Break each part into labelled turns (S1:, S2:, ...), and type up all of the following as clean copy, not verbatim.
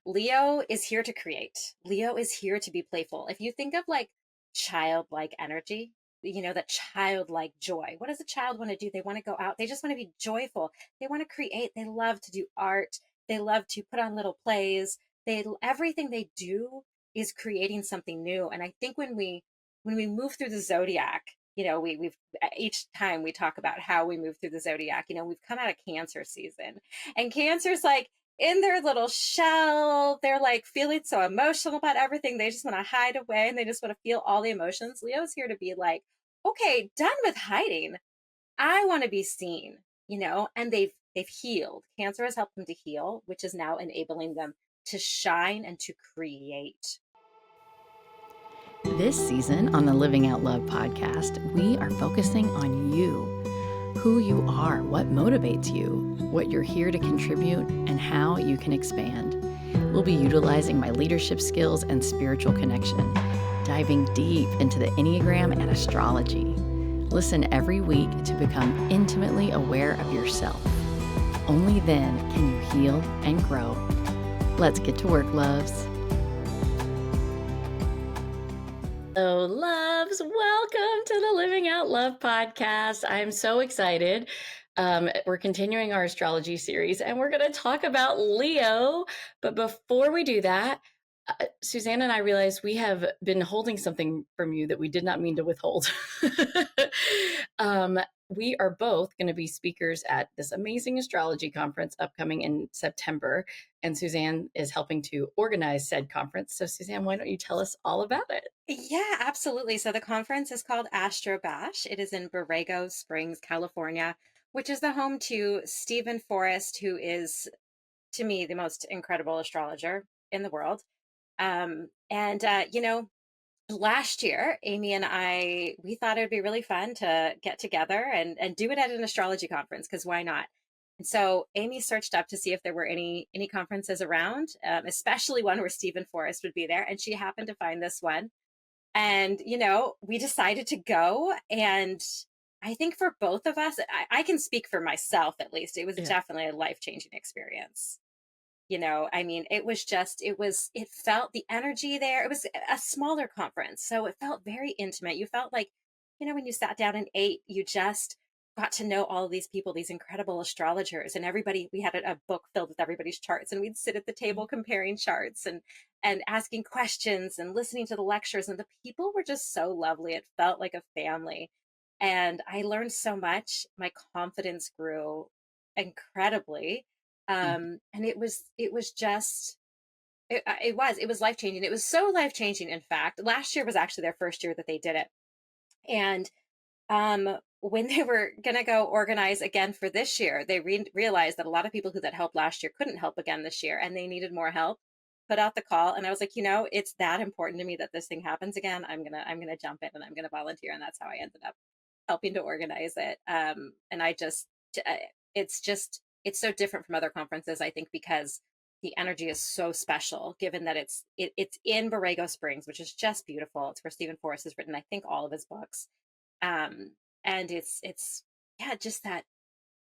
S1: Leo is here to create. Leo is here to be playful. If you think of like childlike energy, that childlike joy. What does a child want to do? They want to go out. They just want to be joyful. They want to create. They love to do art. They love to put on little plays. Everything they do is creating something new. And I think when we move through the zodiac, we've each time we talk about how we move through the zodiac, we've come out of Cancer season, and Cancer's like in their little shell. They're like feeling so emotional about everything. They just want to hide away and they just want to feel all the emotions. Leo's here to be like, okay, done with hiding. I want to be seen, and they've healed. Cancer has helped them to heal, which is now enabling them to shine and to create.
S2: This season on the Living Out Love podcast, we are focusing on you, who you are, what motivates you, what you're here to contribute, and how you can expand. We'll be utilizing my leadership skills and spiritual connection, diving deep into the Enneagram and astrology. Listen every week to become intimately aware of yourself. Only then can you heal and grow. Let's get to work, loves. Hello, loves. Welcome to the Living Out Love podcast. I'm so excited. We're continuing our astrology series and we're going to talk about Leo. But before we do that, Suzanne and I realized we have been holding something from you that we did not mean to withhold. We are both going to be speakers at this amazing astrology conference upcoming in September, and Suzanne is helping to organize said conference. So Suzanne, why don't you tell us all about it?
S1: Yeah, absolutely. So the conference is called Astro Bash. It is in Borrego Springs, California, which is the home to Stephen Forrest, who is, to me, the most incredible astrologer in the world. And last year, Amy and I, we thought it would be really fun to get together and do it at an astrology conference, because why not? And so Amy searched up to see if there were any conferences around, especially one where Stephen Forrest would be there. And she happened to find this one. And, we decided to go. And I think for both of us, I can speak for myself at least, it was definitely a life-changing experience. I mean, it felt the energy there. It was a smaller conference, so it felt very intimate. You felt like, when you sat down and ate, you just got to know all of these people, these incredible astrologers, and everybody. We had a book filled with everybody's charts, and we'd sit at the table comparing charts and asking questions and listening to the lectures. And the people were just so lovely. It felt like a family. And I learned so much. My confidence grew incredibly. And it was just it was life changing. It was so life changing. In fact, last year was actually their first year that they did it. And when they were gonna go organize again for this year, they realized that a lot of people that helped last year couldn't help again this year, and they needed more help. Put out the call, and I was like, it's that important to me that this thing happens again. I'm gonna jump in and I'm gonna volunteer, and that's how I ended up helping to organize it. And it's so different from other conferences, I think, because the energy is so special, given that it's in Borrego Springs, which is just beautiful. It's where Stephen Forrest has written, I think, all of his books. And it's yeah, just that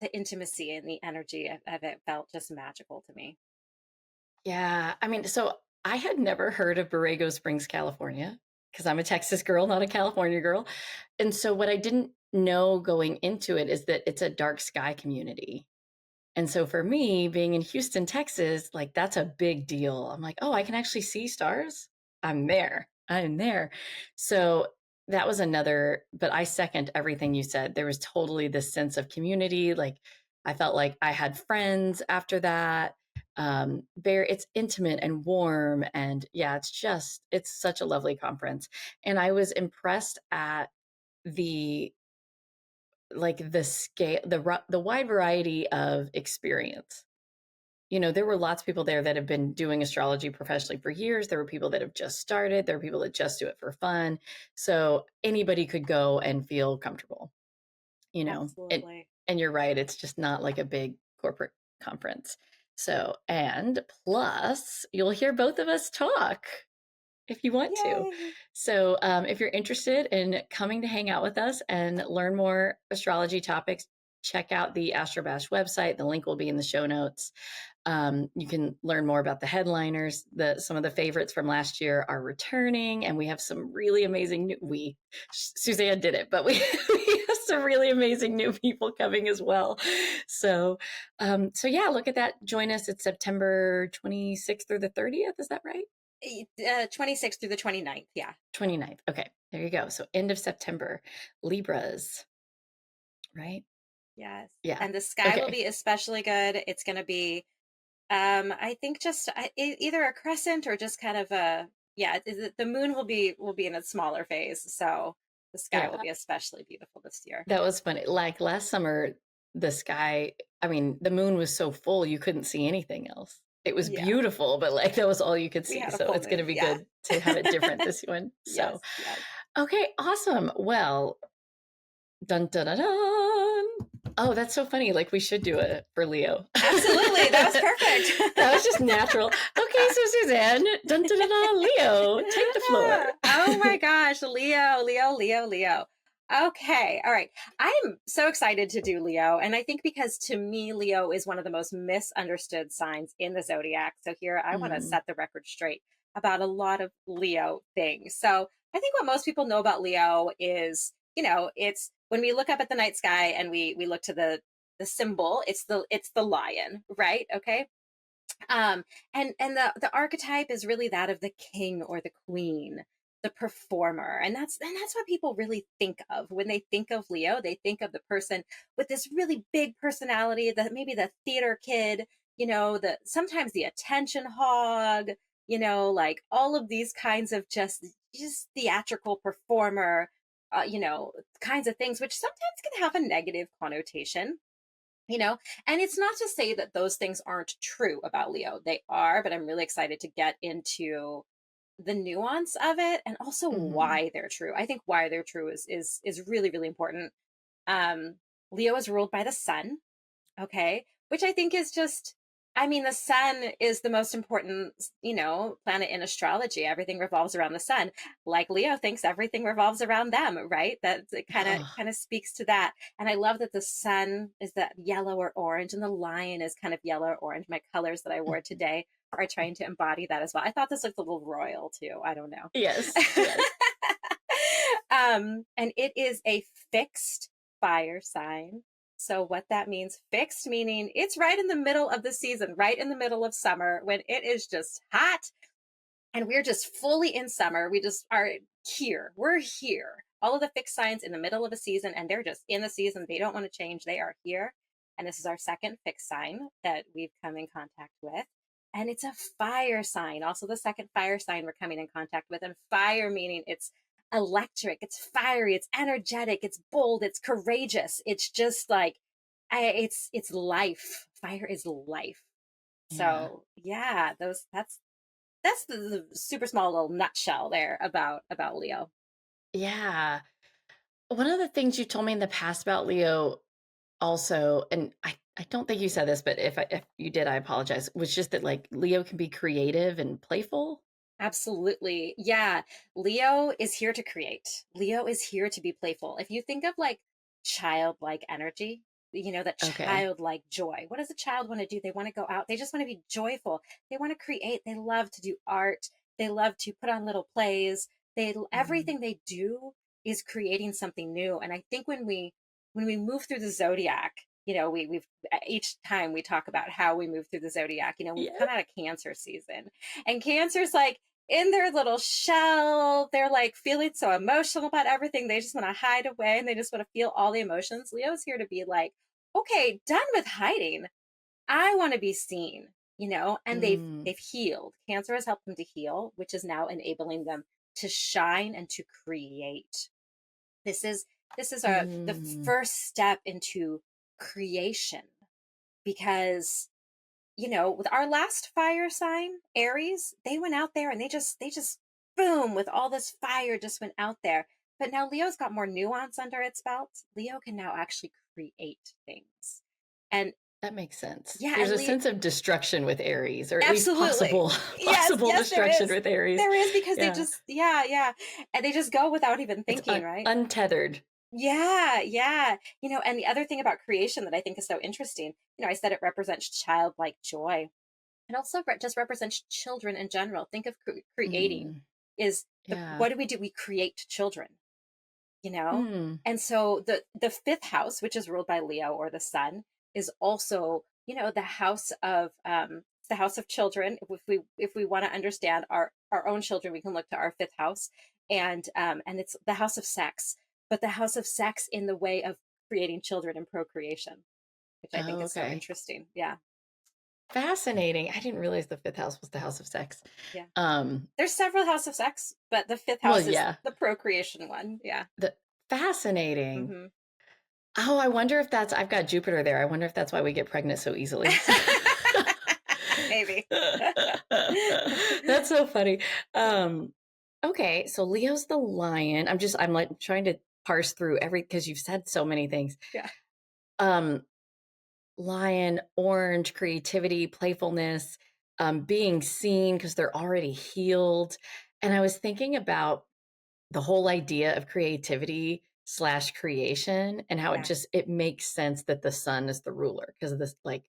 S1: the intimacy and the energy of it felt just magical to me.
S2: Yeah, I mean, so I had never heard of Borrego Springs, California, because I'm a Texas girl, not a California girl. And so what I didn't know going into it is that it's a dark sky community. And so for me, being in Houston, Texas, like that's a big deal. I'm like, oh, I can actually see stars. I'm there. I'm there. So that was another, but I second everything you said. There was totally this sense of community. Like I felt like I had friends after that. It's intimate and warm. And yeah, it's such a lovely conference. And I was impressed at the the scale, the wide variety of experience. There were lots of people there that have been doing astrology professionally for years. There were people that have just started. There were people that just do it for fun. So anybody could go and feel comfortable,
S1: Absolutely.
S2: And you're right. It's just not like a big corporate conference. So, and plus you'll hear both of us talk if you want to.
S1: Yay.
S2: So if you're interested in coming to hang out with us and learn more astrology topics, check out the Astro Bash website. The link will be in the show notes. You can learn more about the headliners. Some of the favorites from last year are returning, and we have some really amazing Suzanne did it, but we have some really amazing new people coming as well. So yeah, look at that. Join us. It's September 26th through the 30th. Is that right?
S1: 26th through the 29th. Yeah.
S2: 29th. Okay, there you go. So end of September, Libras, right?
S1: Yes.
S2: Yeah.
S1: And the sky will be especially good. It's going to be, I think just either a crescent or just kind of the moon will be in a smaller phase. So the sky will be especially beautiful this year.
S2: That was funny. Like last summer, the sky, I mean, the moon was so full, you couldn't see anything else. It was beautiful, but like that was all you could see. So it's going to be good to have it different this one. So,
S1: yes.
S2: Okay, awesome. Well, dun dun dun dun. Oh, that's so funny. Like we should do it for Leo.
S1: Absolutely. That was perfect.
S2: That was just natural. Okay, so Suzanne, dun dun dun dun, Leo, take the floor.
S1: Oh my gosh, Leo, Leo, Leo, Leo. Okay. All right. I'm so excited to do Leo. And I think because to me, Leo is one of the most misunderstood signs in the zodiac. So here I want to set the record straight about a lot of Leo things. So I think what most people know about Leo is, it's when we look up at the night sky and we look to the symbol, it's the lion, right? Okay. And the archetype is really that of the king or the queen, the performer. And that's what people really think of when they think of Leo. They think of the person with this really big personality, that maybe the theater kid, sometimes the attention hog, like all of these kinds of just theatrical performer, kinds of things, which sometimes can have a negative connotation. And it's not to say that those things aren't true about Leo. They are, but I'm really excited to get into the nuance of it and also why they're true. I think why they're true is really, really important. Leo is ruled by the sun, okay, which I think is just, the sun is the most important, planet in astrology. Everything revolves around the sun. Like Leo thinks everything revolves around them, right? That kind of speaks to that. And I love that the sun is that yellow or orange and the lion is kind of yellow or orange. My colors that I wore today are trying to embody that as well. I thought this looked a little royal too. I don't know.
S2: Yes.
S1: And it is a fixed fire sign. So what that means, fixed meaning it's right in the middle of the season, right in the middle of summer when it is just hot and we're just fully in summer. We just are here. We're here. All of the fixed signs in the middle of a season and they're just in the season. They don't want to change. They are here. And this is our second fixed sign that we've come in contact with. And it's a fire sign. Also the second fire sign we're coming in contact with. And fire meaning it's electric, it's fiery, it's energetic, it's bold, it's courageous. It's just like, it's life. Fire is life. So yeah, that's the super small little nutshell there about Leo.
S2: Yeah. One of the things you told me in the past about Leo also, and I don't think you said this, but if you did, I apologize, was just that like Leo can be creative and playful.
S1: Absolutely. Yeah. Leo is here to create. Leo is here to be playful. If you think of like childlike energy, that childlike joy. What does a child want to do? They want to go out. They just want to be joyful. They want to create. They love to do art. They love to put on little plays. Everything they do is creating something new. And I think when we move through the zodiac, we've each time we talk about how we move through the zodiac, we come out of Cancer season, and Cancer's like in their little shell. They're like feeling so emotional about everything. They just want to hide away and they just want to feel all the emotions. Leo's here to be like, okay, done with hiding. I want to be seen, and they've healed. Cancer has helped them to heal, which is now enabling them to shine and to create. This is the first step into creation, because with our last fire sign, Aries, they went out there and they just boom, with all this fire just went out there. But now Leo's got more nuance under its belt. Leo can now actually create things. And
S2: that makes sense.
S1: Yeah,
S2: there's a sense of destruction with Aries, or at
S1: absolutely.
S2: least possible destruction with Aries.
S1: There is, because they just and they just go without even thinking, right?
S2: Untethered.
S1: Yeah, yeah. And the other thing about creation that I think is so interesting, I said it represents childlike joy. It also just represents children in general. Think of creating
S2: Mm,
S1: is
S2: yeah.
S1: what do we do? We create children, you know?
S2: Mm.
S1: And so the fifth house, which is ruled by Leo or the sun, is also, the house of it's the house of children. If we want to understand our own children, we can look to our fifth house. And it's the house of sex, but the house of sex in the way of creating children and procreation, which I think
S2: Oh,
S1: is so
S2: okay.
S1: interesting. Yeah.
S2: Fascinating. I didn't realize the fifth house was the house of sex.
S1: Yeah.
S2: Um,
S1: There's several house of sex, but the fifth
S2: well,
S1: house is
S2: yeah.
S1: the procreation one. Yeah.
S2: The fascinating.
S1: Hmm.
S2: Oh, I wonder if that's I've got Jupiter there. I wonder if that's why we get pregnant so easily.
S1: Maybe.
S2: That's so funny. Um, okay, so Leo's the lion. I'm like trying to parse through every because you've said so many things.
S1: Yeah.
S2: Um, lion, orange, creativity, playfulness, being seen because they're already healed. And I was thinking about the whole idea of creativity slash creation and how
S1: Yeah.
S2: it makes sense that the sun is the ruler because of this, like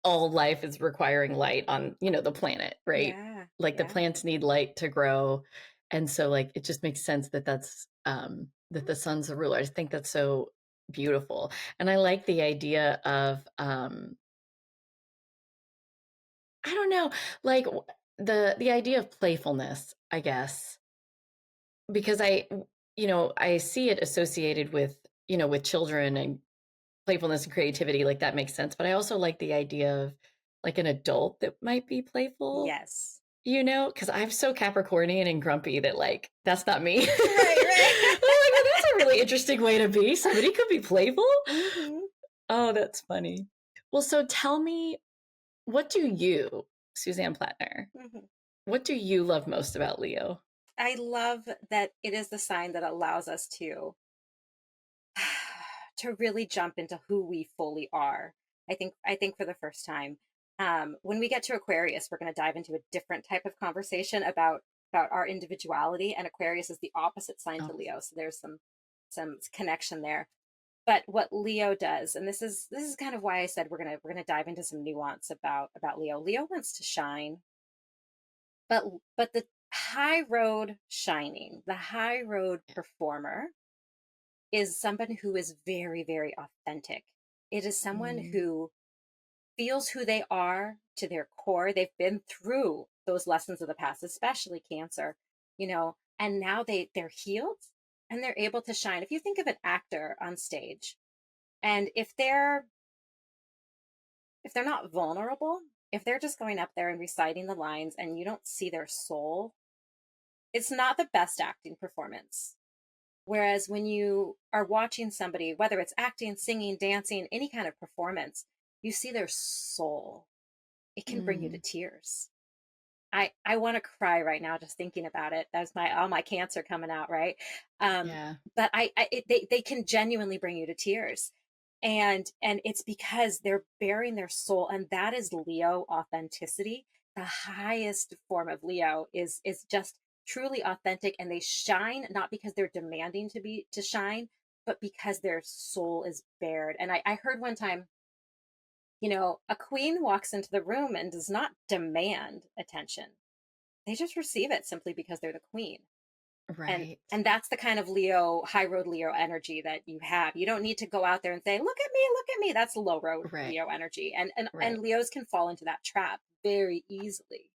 S2: all life is requiring light on, the planet, right?
S1: Yeah.
S2: Like the
S1: Yeah.
S2: plants need light to grow. And so like it just makes sense that that the sun's the ruler. I just think that's so beautiful. And I like the idea of I don't know, like the idea of playfulness, I guess, because I see it associated with, with children and playfulness and creativity, like that makes sense. But I also like the idea of like an adult that might be playful,
S1: Yes.
S2: because I'm so Capricornian and grumpy that like that's not me. I'm like,
S1: Right, right.
S2: well, that's a really interesting way to be. Somebody could be playful.
S1: Hmm.
S2: Oh, that's funny. Well, so tell me, what do you, Suzanne Plattner,
S1: Hmm.
S2: what do you love most about Leo?
S1: I love that it is the sign that allows us to to really jump into who we fully are. I think for the first time, when we get to Aquarius, we're going to dive into a different type of conversation about our individuality. And Aquarius is the opposite sign
S2: Oh,
S1: to Leo, so there's some connection there. But what Leo does, and this is kind of why I said we're gonna dive into some nuance about Leo. Leo wants to shine, but the high road shining, the high road performer is someone who is very, very authentic. It is someone
S2: mm,
S1: who feels who they are to their core. They've been through those lessons of the past, especially cancer, and now they're healed and they're able to shine. If you think of an actor on stage, and if they're not vulnerable, if they're just going up there and reciting the lines and you don't see their soul, it's not the best acting performance. Whereas when you are watching somebody, whether it's acting, singing, dancing, any kind of performance, you see their soul. It can bring you to
S2: mm,
S1: tears. I want to cry right now just thinking about it. That's my all my cancer coming out, right? Um,
S2: yeah.
S1: but they can genuinely bring you to tears, and it's because they're bearing their soul, and that is Leo authenticity. The highest form of Leo is just truly authentic, and they shine not because they're demanding to shine, but because their soul is bared. And I heard one time, a queen walks into the room and does not demand attention. They just receive it simply because they're the queen. And
S2: Right.
S1: and that's the kind of Leo, high road Leo energy that you have. You don't need to go out there and say, "Look at me, look at me." That's low road
S2: Right.
S1: Leo energy. And
S2: Right.
S1: Leos can fall into that trap very easily.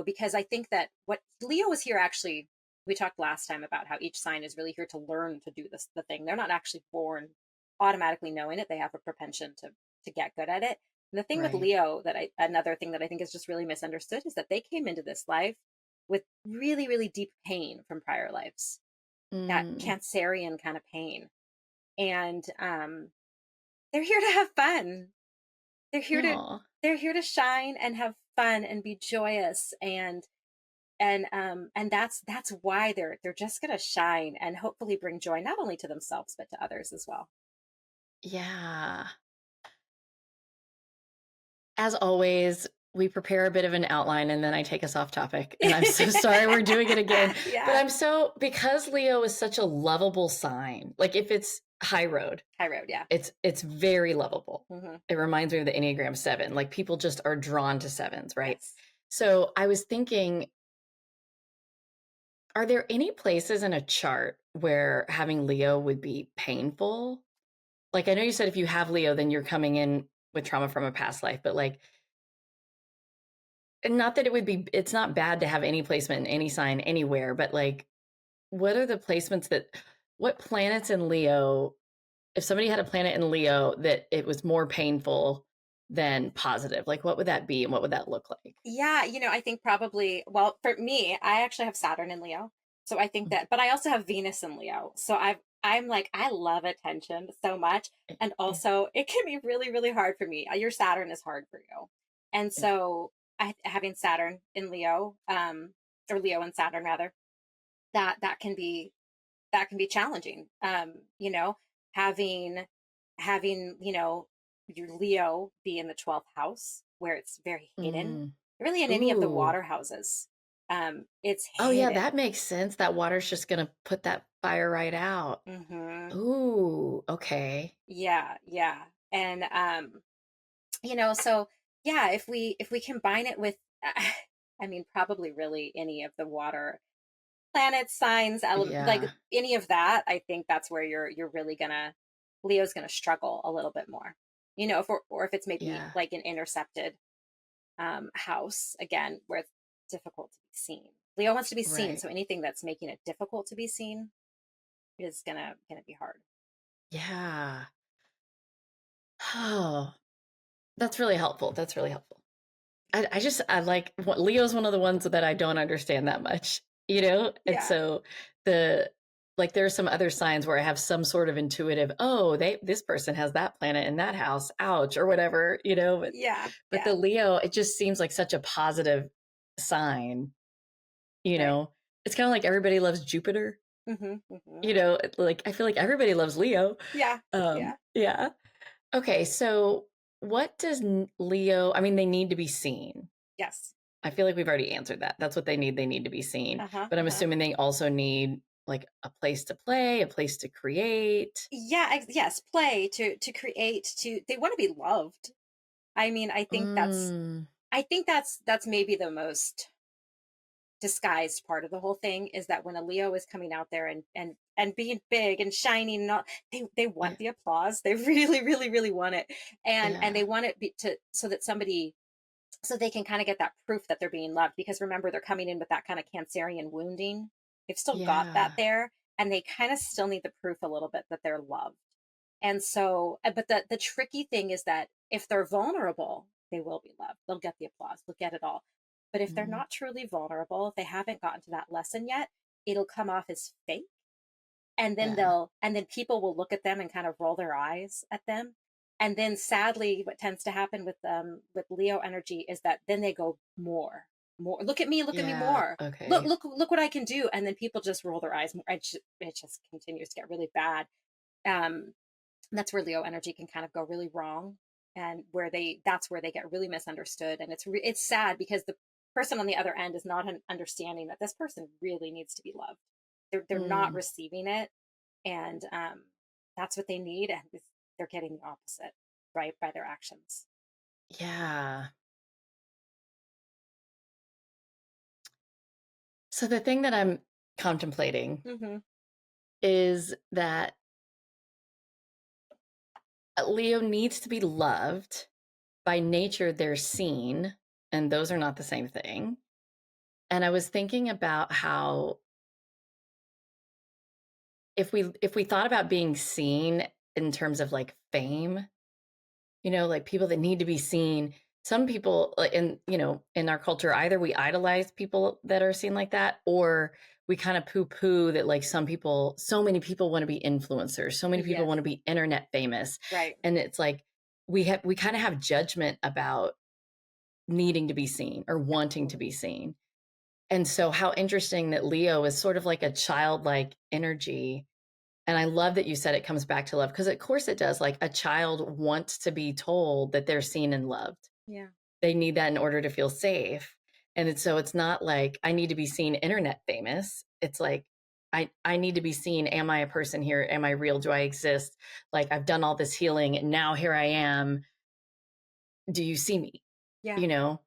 S1: Because I think that what Leo is here actually, we talked last time about how each sign is really here to learn to do the thing. They're not actually born automatically knowing it. They have a propension to get good at it. And the thing with
S2: Right.
S1: Leo another thing that I think is just really misunderstood is that they came into this life with really, really deep pain from prior lives, that
S2: Mm.
S1: Cancerian kind of pain. And they're here to have fun. They're here to
S2: Oh,
S1: they're here to shine and have fun and be joyous, and that's why they're just going to shine and hopefully bring joy not only to themselves but to others as well.
S2: yeah. As always, we prepare a bit of an outline and then I take us off topic. And I'm so sorry we're doing it again. But
S1: Yeah.
S2: I'm so, because Leo is such a lovable sign, like if it's high road,
S1: High road, yeah.
S2: it's very lovable.
S1: Hmm.
S2: It reminds me of the Enneagram 7. Like people just are drawn to sevens, right?
S1: Yes.
S2: So I was thinking, are there any places in a chart where having Leo would be painful? Like I know you said if you have Leo, then you're coming in with trauma from a past life, but like, and not that it would be, it's not bad to have any placement in any sign anywhere, but like, what are the placements that, what planets in Leo, if somebody had a planet in Leo that it was more painful than positive, like what would that be and what would that look like?
S1: Yeah, I think probably, well, for me, I actually have Saturn in Leo. So I think that, but I also have Venus in Leo. So I'm like, I love attention so much. And
S2: Yeah,
S1: also, it can be really, really hard for me. Your Saturn is hard for you. And
S2: yeah.
S1: so having Saturn in Leo, or Leo and Saturn rather, that can be challenging. Having your Leo be in the 12th house where it's very hidden,
S2: Mm.
S1: really in any of the
S2: Ooh.
S1: water houses. It's
S2: Oh yeah,
S1: hidden.
S2: that makes sense. That water's just gonna put that fire right out.
S1: Hmm.
S2: Ooh, okay.
S1: Yeah, yeah. And so yeah, if we combine it with I mean probably really any of the water planets, signs, like
S2: Yeah,
S1: any of that, I think that's where you're really gonna Leo's gonna struggle a little bit more. If or if it's maybe
S2: yeah,
S1: like an intercepted house again where it's difficult to be seen. Leo wants to be seen,
S2: right.
S1: so anything that's making it difficult to be seen is gonna be hard.
S2: Yeah. Oh, that's really helpful. That's really helpful. I like Leo's one of the ones that I don't understand that much, you know? And
S1: Yeah,
S2: so the like there are some other signs where I have some sort of intuitive, oh, this person has that planet in that house, ouch, or whatever, you know,
S1: yeah,
S2: but
S1: yeah.
S2: the Leo, it just seems like such a positive sign, you
S1: Right.
S2: know. It's kind of like everybody loves Jupiter,
S1: Hmm. Hmm.
S2: you know, like I feel like everybody loves Leo.
S1: Yeah, yeah.
S2: Yeah. Okay, so what does Leo, I mean, they need to be seen.
S1: Yes.
S2: I feel like we've already answered that. That's what they need. They need to be seen.
S1: Uh-huh.
S2: But I'm
S1: Uh-huh.
S2: assuming they also need like a place to play, a place to create.
S1: Yeah, yes, play to create, to they want to be loved. I mean,
S2: Mm,
S1: I think that's maybe the most disguised part of the whole thing is that when a Leo is coming out there and being big and shining and all, they
S2: yeah,
S1: want the applause. They really, really, really want it. And
S2: yeah,
S1: they want it to so that somebody so they can kind of get that proof that they're being loved because remember they're coming in with that kind of cancerian wounding. They've still got that
S2: yeah.
S1: there and they kind of still need the proof a little bit that they're loved. And so, but the tricky thing is that if they're vulnerable, they will be loved. They'll get the applause. They'll get it all. But if they're
S2: Mm,
S1: not truly vulnerable, if they haven't gotten to that lesson yet, it'll come off as fake. And then
S2: yeah.
S1: people will look at them and kind of roll their eyes at them. And then sadly, what tends to happen with Leo energy is that then they go more. Look at me
S2: Yeah.
S1: more.
S2: Okay.
S1: Look what I can do. And then people just roll their eyes more. It just continues to get really bad. Um, that's where Leo energy can kind of go really wrong and that's where they get really misunderstood and it's sad because the person on the other end is not understanding that this person really needs to be loved. They're not
S2: Mm,
S1: receiving it and that's what they need and they're getting the opposite right by their actions.
S2: yeah. So the thing that I'm contemplating
S1: Hmm.
S2: is that Leo needs to be loved. By nature, they're seen, and those are not the same thing. And I was thinking about how if we thought about being seen in terms of like fame, you know, like people that need to be seen, some people in, you know, in our culture, either we idolize people that are seen like that, or we kind of poo poo that like so many people want to be influencers, so many people
S1: Yes.
S2: want to be internet famous.
S1: Right.
S2: And it's like we kind of have judgment about needing to be seen or wanting to
S1: Absolutely.
S2: be seen. And so how interesting that Leo is sort of like a childlike energy. And I love that you said it comes back to love because of course it does. Like a child wants to be told that they're seen and loved.
S1: Yeah.
S2: they need that in order to feel safe. And it's not like I need to be seen internet famous. It's like I need to be seen. Am I a person here? Am I real? Do I exist? Like I've done all this healing and now here I am. Do you see me?
S1: Yeah.
S2: You know,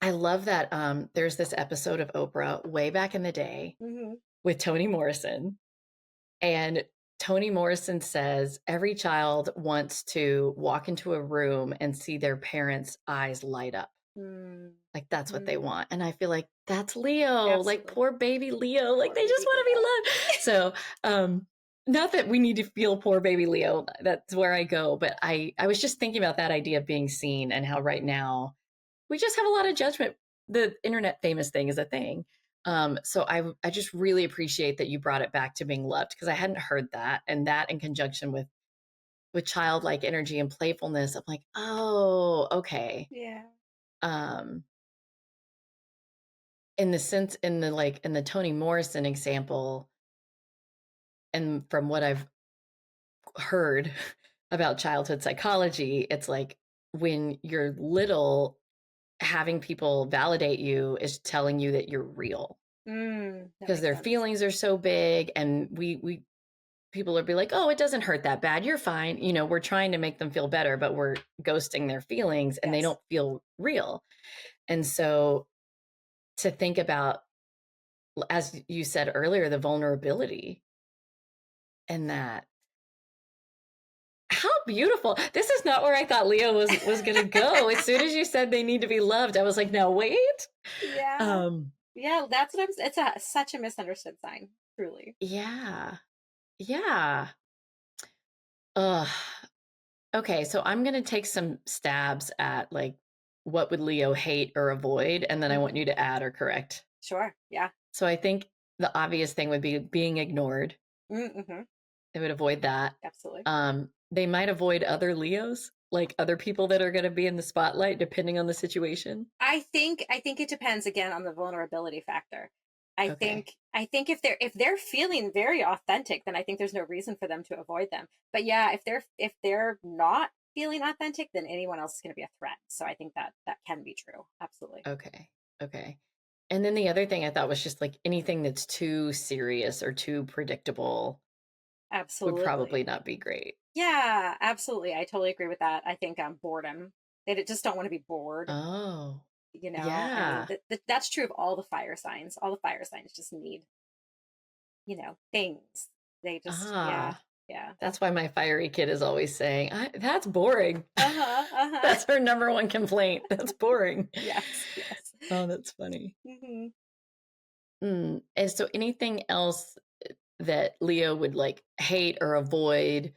S2: I love that there's this episode of Oprah way back in the day
S1: Hmm.
S2: with Toni Morrison. And Toni Morrison says every child wants to walk into a room and see their parents' eyes light up. Like that's what they
S1: Mm-hmm.
S2: want. And I feel like that's Leo, like
S1: Absolutely.
S2: poor baby Leo. Like
S1: Poor
S2: they just
S1: baby
S2: want to be
S1: Leo.
S2: loved. So not that we need to feel poor baby Leo. That's where I go. But I was just thinking about that idea of being seen and how right now we just have a lot of judgment. The internet famous thing is a thing. So I just really appreciate that you brought it back to being loved because I hadn't heard that. And that in conjunction with childlike energy and playfulness, I'm like, oh, okay.
S1: Yeah.
S2: Um, in the sense in the Toni Morrison example, and from what I've heard about childhood psychology, it's like when you're little, having people validate you is telling you that you're real
S1: That
S2: because
S1: makes
S2: their
S1: sense.
S2: feelings are so big, and we people will be like, oh, it doesn't hurt that bad, you're fine, we're trying to make them feel better, but we're ghosting their feelings and they
S1: Yes.
S2: don't feel real. And so to think about, as you said earlier, the vulnerability and that, how beautiful. This is not where I thought Leo was going to go. As soon as you said they need to be loved, I was like, now wait.
S1: Yeah.
S2: um
S1: Yeah, that's what it's such a misunderstood sign, truly.
S2: yeah, yeah. Ugh. Okay, so I'm going to take some stabs at like what would Leo hate or avoid, and then I want
S1: Hmm.
S2: you to add or correct.
S1: Sure. Yeah.
S2: So I think the obvious thing would be being ignored.
S1: Mm-hmm.
S2: They would avoid that.
S1: Absolutely.
S2: They might avoid other Leos, like other people that are going to be in the spotlight, depending on the situation.
S1: I think it depends again on the vulnerability factor. I
S2: Okay.
S1: think I think if they're feeling very authentic, then I think there's no reason for them to avoid them. But yeah, if they're not feeling authentic, then anyone else is going to be a threat. So I think that can be true. Absolutely.
S2: Okay. Okay. And then the other thing I thought was just like anything that's too serious or too predictable would probably
S1: Absolutely.
S2: not be great.
S1: Yeah, absolutely. I totally agree with that. I think boredom. They just don't want to be bored.
S2: Oh,
S1: I mean,
S2: yeah.
S1: that's true of all the fire signs. All the fire signs just need, things. They just, yeah,
S2: Ah,
S1: yeah.
S2: that's why my fiery kid is always saying, that's boring.
S1: Uh-huh, uh-huh.
S2: That's her number one complaint. That's boring.
S1: Yes, yes.
S2: Oh, that's funny.
S1: Hmm.
S2: And so anything else that Leo would like hate or avoid?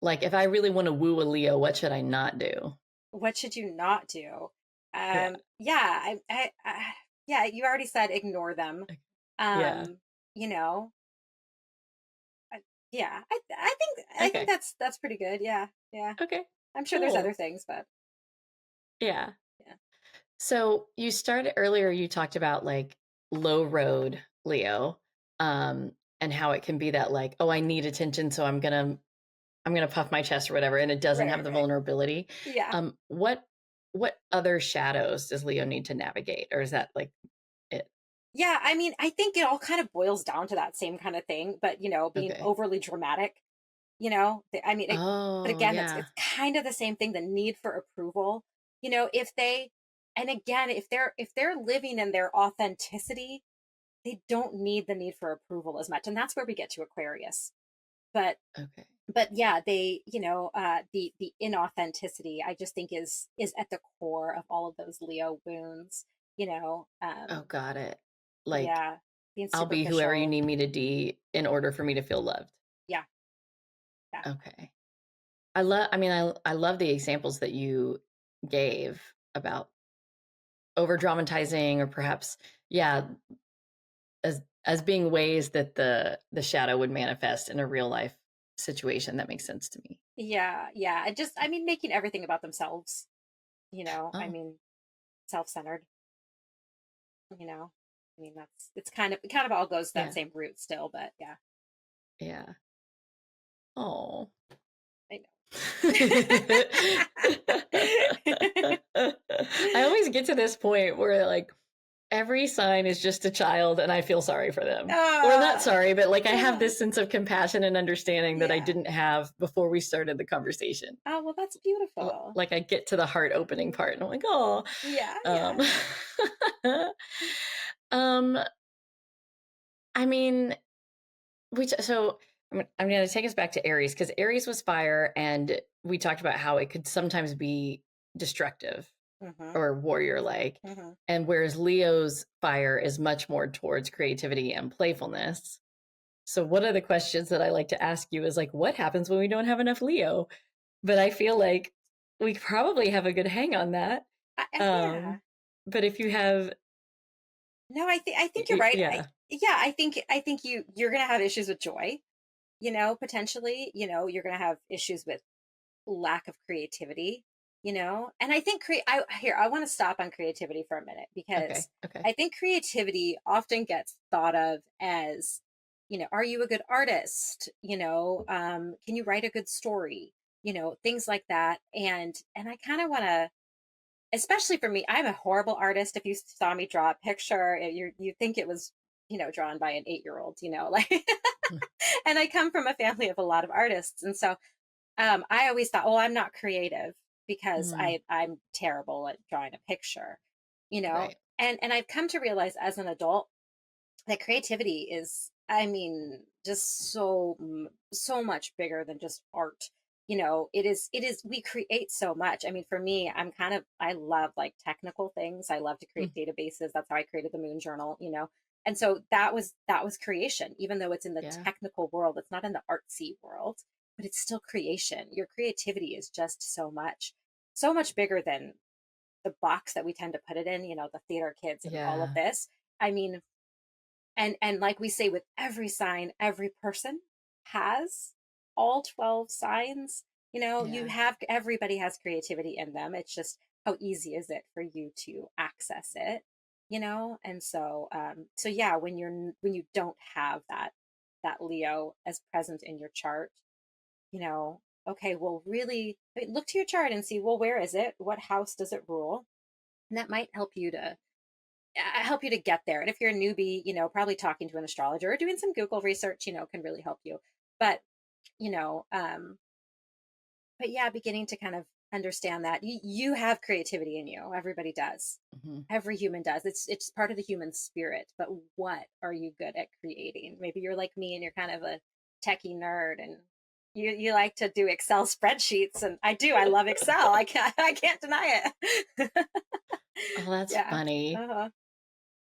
S2: Like if I really want to woo a Leo, what should I not do?
S1: What should you not do?
S2: Yeah.
S1: Yeah, yeah, you already said ignore them.
S2: Yeah.
S1: Um, you know, I, yeah, I think
S2: Okay.
S1: that's pretty good. Yeah, yeah.
S2: Okay.
S1: I'm sure there's other
S2: Cool.
S1: things, but
S2: Yeah.
S1: yeah.
S2: So you started earlier, you talked about like low road Leo, and how it can be that like, oh, I need attention, so I'm gonna puff my chest or whatever, and it doesn't
S1: Right,
S2: have
S1: right,
S2: the
S1: right.
S2: vulnerability.
S1: Yeah.
S2: What other shadows does Leo need to navigate, or is that like it?
S1: Yeah, I mean, I think it all kind of boils down to that same kind of thing, but being
S2: Okay.
S1: overly dramatic, I mean, but
S2: Oh,
S1: again, it's
S2: yeah.
S1: it's kind of the same thing, the need for approval. If they and again, if they're living in their authenticity, they don't need the need for approval as much. And that's where we get to Aquarius. But
S2: Okay.
S1: yeah, they, the inauthenticity, I just think is at the core of all of those Leo wounds, you know.
S2: Oh, got it. Like
S1: Yeah, being
S2: I'll be whoever you
S1: superficial.
S2: need me to be in order for me to feel loved.
S1: Yeah, yeah.
S2: Okay. I love the examples that you gave about over dramatizing or perhaps, yeah, as being ways that the shadow would manifest in a real life situation. That makes sense to me.
S1: Yeah, yeah. I mean, making everything about themselves, I
S2: Oh,
S1: mean, self-centered, you know. I mean, it's kind of all goes to that
S2: yeah.
S1: same root still, but yeah,
S2: Yeah. Oh.
S1: I know.
S2: I always get to this point where like every sign is just a child and I feel sorry for them. Or not
S1: Ah,
S2: sorry, but like I have
S1: yeah,
S2: this sense of compassion and understanding that I
S1: yeah.
S2: didn't have before we started the conversation.
S1: Oh, well, that's beautiful.
S2: Like I get to the heart opening part and I'm like, oh.
S1: Yeah,
S2: Um,
S1: yeah.
S2: um I mean, so I'm going to take us back to Aries because Aries was fire, and we talked about how it could sometimes be destructive
S1: Mhm,
S2: or warrior like.
S1: mhm.
S2: And whereas Leo's fire is much more towards creativity and playfulness. So one of the questions that I like to ask you is like, what happens when we don't have enough Leo? But I feel like we probably have a good hang on that.
S1: Yeah.
S2: Um, but if you have,
S1: No, I think you're right.
S2: yeah,
S1: Yeah, I think you're gonna have issues with joy, potentially. You're gonna have issues with lack of creativity, and I think I want to stop on creativity for a minute
S2: okay,
S1: because
S2: okay,
S1: I think creativity often gets thought of as, are you a good artist? Can you write a good story? Things like that. And I kind of want to, especially for me, I'm a horrible artist. If you saw me draw a picture, you think it was, drawn by an 8-year-old, like. And I come from a family of a lot of artists, and so I always thought, oh, I'm not creative because
S2: mm,
S1: I'm terrible at drawing a picture, you know.
S2: right,
S1: And I've come to realize as an adult that creativity is, I mean, just so much bigger than just art. It is we create so much. I mean, for me, I love like technical things. I love to create
S2: mm,
S1: databases. That's how I created the Moon Journal. And so that was creation, even though it's in the
S2: yeah,
S1: technical world, it's not in the artsy world, but it's still creation. Your creativity is just so much bigger than the box that we tend to put it in, the theater kids and all of
S2: yeah,
S1: this. I mean, and like we say with every sign, every person has all 12 signs. You
S2: yeah.
S1: have, everybody has creativity in them. It's just how easy is it for you to access it. And so yeah, when you don't have that Leo as present in your chart, you know okay, well, really, look to your chart and see, well, where is it, what house does it rule, and that might help you to get there. And if you're a newbie, probably talking to an astrologer or doing some Google research, can really help you. But, you know, um, but yeah, beginning to kind of understand that you have creativity in you. Everybody does.
S2: Mhm.
S1: Every human does. It's part of the human spirit. But what are you good at creating? Maybe you're like me and you're kind of a techie nerd and you like to do Excel spreadsheets, and I do. I love Excel. I can't deny it.
S2: Oh, that's
S1: Yeah.
S2: funny.
S1: Uh-huh.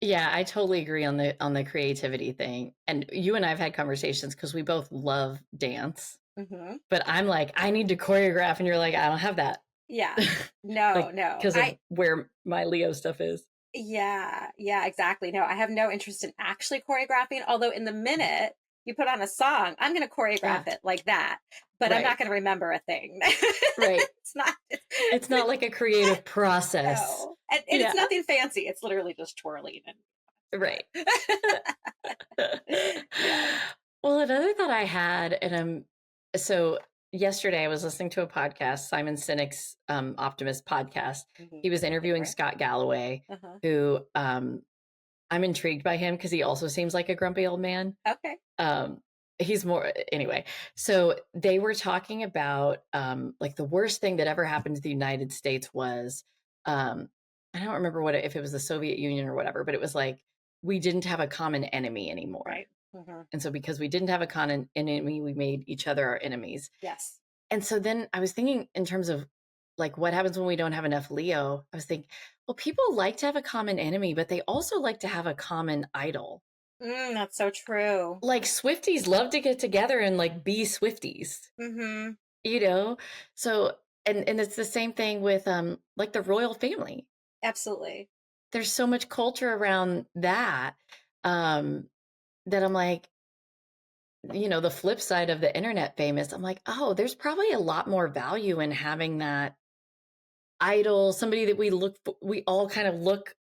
S2: Yeah, I totally agree on the creativity thing. And you and I have had conversations because we both love dance.
S1: Hmm.
S2: But I'm like, I need to choreograph, and you're like, I don't have that.
S1: Yeah. No,
S2: Like
S1: no.
S2: because of where my Leo stuff is.
S1: Yeah, yeah, exactly. No, I have no interest in actually choreographing. Although, in the minute you put on a song, I'm going to choreograph
S2: Yeah,
S1: it like that, but I'm not
S2: right,
S1: going to remember a thing.
S2: right.
S1: It's not,
S2: It's not like a creative process.
S1: no. And it's
S2: Yeah,
S1: nothing fancy. It's literally just twirling and
S2: right.
S1: good. Yeah.
S2: Well, another thought I had, and so yesterday I was listening to a podcast, Simon Sinek's Optimist podcast. He was
S1: My
S2: interviewing
S1: favorite.
S2: Scott Galloway,
S1: Uh-huh.
S2: who I'm intrigued by him because he also seems like a grumpy old man.
S1: Okay.
S2: Um, he's more anyway. So they were talking about like the worst thing that ever happened to the United States was um, I don't remember if it was the Soviet Union or whatever, but it was like we didn't have a common enemy anymore.
S1: Right.
S2: And so because we didn't have a common enemy, we made each other our enemies.
S1: Yes.
S2: And so then I was thinking in terms of like what happens when we don't have enough Leo. I was thinking, well, people like to have a common enemy, but they also like to have a common idol.
S1: That's so true.
S2: Like Swifties love to get together and like be Swifties,
S1: Mm-hmm.
S2: you know? So and it's the same thing with like the royal family.
S1: Absolutely.
S2: There's so much culture around that um that I'm like, the flip side of the internet famous, I'm like, oh, there's probably a lot more value in having that idol, somebody that we all kind of look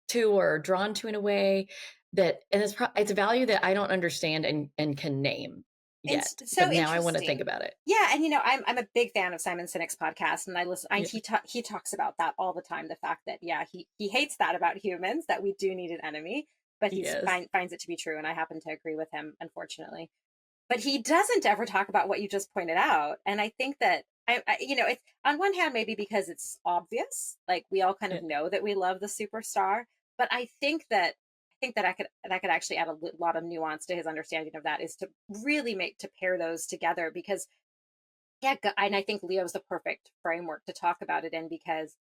S2: to or are drawn to in a way that, and it's value that I don't understand and can name. yet,
S1: so
S2: but now I want to think
S1: interesting.
S2: about it.
S1: Yeah, and I'm a big fan of Simon Sinek's podcast, and I listen.
S2: Yeah.
S1: He talks about that all the time. The fact that he hates that about humans, that we do need an enemy, but
S2: Yes.
S1: finds it to be true, and I happen to agree with him, unfortunately. But he doesn't ever talk about what you just pointed out, and I think that it's on one hand maybe because it's obvious, like we all kind
S2: Yeah.
S1: of know that we love the superstar, but I could actually add a lot of nuance to his understanding of that, is to really make to pair those together, because and I think Leo's the perfect framework to talk about it in, because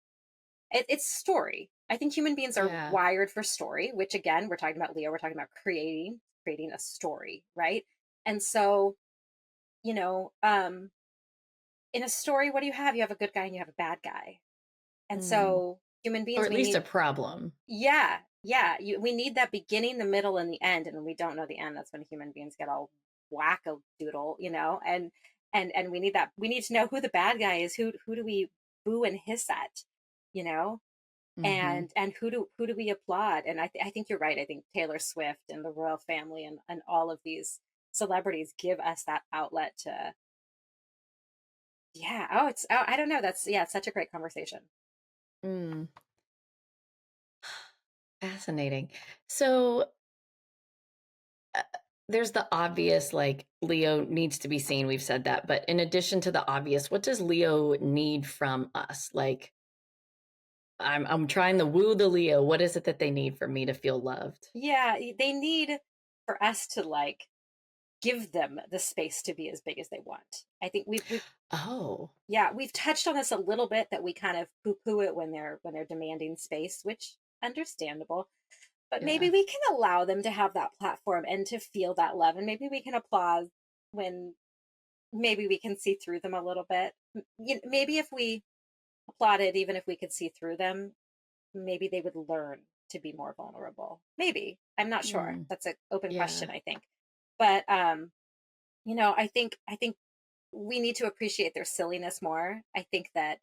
S1: it's story. I think human beings are
S2: Yeah.
S1: wired for story, which again, we're talking about Leo, we're talking about creating a story, right? And so, you know, um, in a story, what do you have? You have a good guy and you have a bad guy. And
S2: Mm.
S1: so human
S2: Or
S1: beings,
S2: at
S1: we
S2: least a
S1: need,
S2: problem.
S1: we need that beginning, the middle, and the end. And when we don't know the end, that's when human beings get all wacko doodle, and we need that. We need to know who the bad guy is. Who do we boo and hiss at, you know?
S2: Hmm.
S1: And who do we applaud? And I think you're right. I think Taylor Swift and the royal family and all of these celebrities give us that outlet to, yeah. I don't know. It's such a great conversation.
S2: Mm. Fascinating. So uh, there's the obvious, like Leo needs to be seen. We've said that. But in addition to the obvious, what does Leo need from us? Like, I'm trying to woo the Leo. What is it that they need for me to feel loved?
S1: Yeah, they need for us to like give them the space to be as big as they want. I think we've
S2: Oh,
S1: yeah, we've touched on this a little bit, that we kind of poo-poo it when they're demanding space, which understandable. But maybe
S2: yeah.
S1: we can allow them to have that platform and to feel that love, and maybe we can applaud when maybe we can see through them a little bit. Maybe if we applauded, even if we could see through them, maybe they would learn to be more vulnerable. Maybe. I'm not sure.
S2: Mm,
S1: That's an open
S2: yeah.
S1: question, I think. But I think we need to appreciate their silliness more. I think that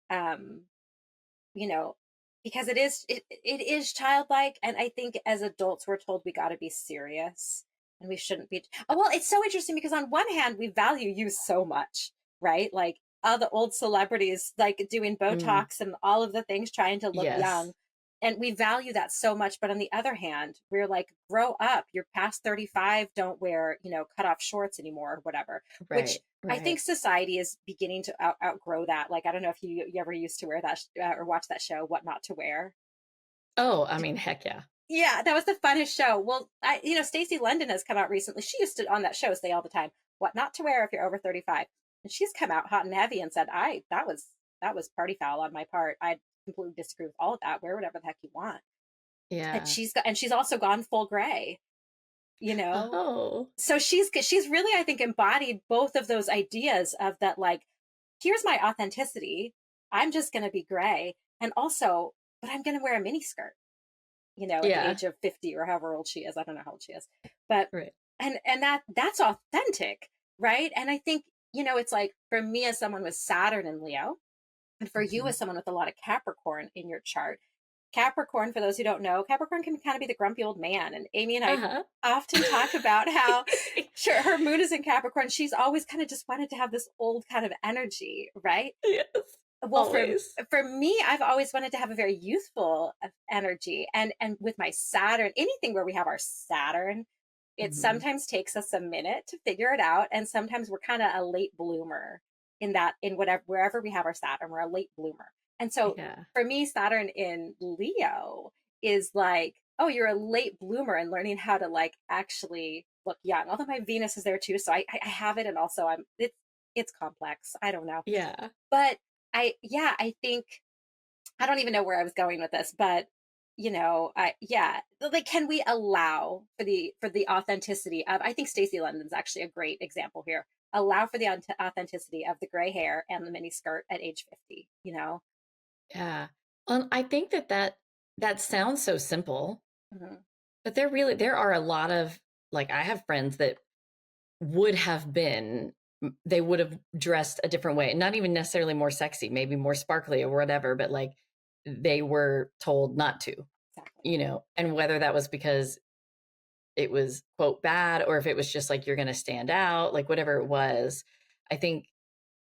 S1: um you know because it is childlike, and I think as adults we're told we got to be serious, and we shouldn't be. Oh, well, it's so interesting because on one hand we value you so much, right? Like all the old celebrities like doing
S2: Mm,
S1: botox and all of the things trying to look
S2: yes.
S1: young, and we value that so much. But on the other hand, we're like, grow up, you're past 35, don't wear cut off shorts anymore or whatever, which
S2: Right.
S1: I think
S2: Right.
S1: society is beginning to outgrow that. Like, I don't know if you ever used to wear that or watch that show, What Not to Wear.
S2: Oh, I mean, heck yeah.
S1: Yeah, that was the funnest show. Well, Stacey London has come out recently. She used to on that show say all the time, "What not to wear if you're over 35," and she's come out hot and heavy and said, "I that was party foul on my part. I completely disagree with all of that. Wear whatever the heck you want." And
S2: Yeah.
S1: she's also gone full gray. You know,
S2: Oh,
S1: so she's really, I think, embodied both of those ideas of that, like, here's my authenticity, I'm just going to be gray, and also, but I'm going to wear a mini skirt, at the
S2: yeah.
S1: age of 50 or however old she is. I don't know how old she is, but
S2: Right.
S1: and that's authentic, right? And I think, it's like, for me as someone with Saturn and Leo, and for you
S2: Hmm.
S1: as someone with a lot of Capricorn in your chart. Capricorn, for those who don't know, Capricorn can kind of be the grumpy old man. And Amy and I
S2: Uh-huh.
S1: often talk about how, sure, her moon is in Capricorn. She's always kind of just wanted to have this old kind of energy, right?
S2: Yes.
S1: Well,
S2: Always.
S1: for me, I've always wanted to have a very youthful energy, and with my Saturn, anything where we have our Saturn, it
S2: Hmm.
S1: sometimes takes us a minute to figure it out, and sometimes we're kind of a late bloomer in whatever wherever we have our Saturn, we're a late bloomer. And so
S2: Yeah.
S1: for me, Saturn in Leo is like, oh, you're a late bloomer and learning how to like actually look young. Although my Venus is there too, so I have it, and also it's complex. I don't know,
S2: Yeah.
S1: but I think I don't even know where I was going with this, but like, can we allow for the authenticity of? I think Stacey London's actually a great example here. Allow for the authenticity of the gray hair and the mini skirt at age 50.
S2: Yeah. I think that sounds so simple,
S1: Mhm.
S2: but there are a lot of, like, I have friends that would have been they would have dressed a different way, not even necessarily more sexy, maybe more sparkly or whatever, but like they were told not to,
S1: Exactly.
S2: and whether that was because it was quote bad, or if it was just like, you're going to stand out, like whatever it was. I think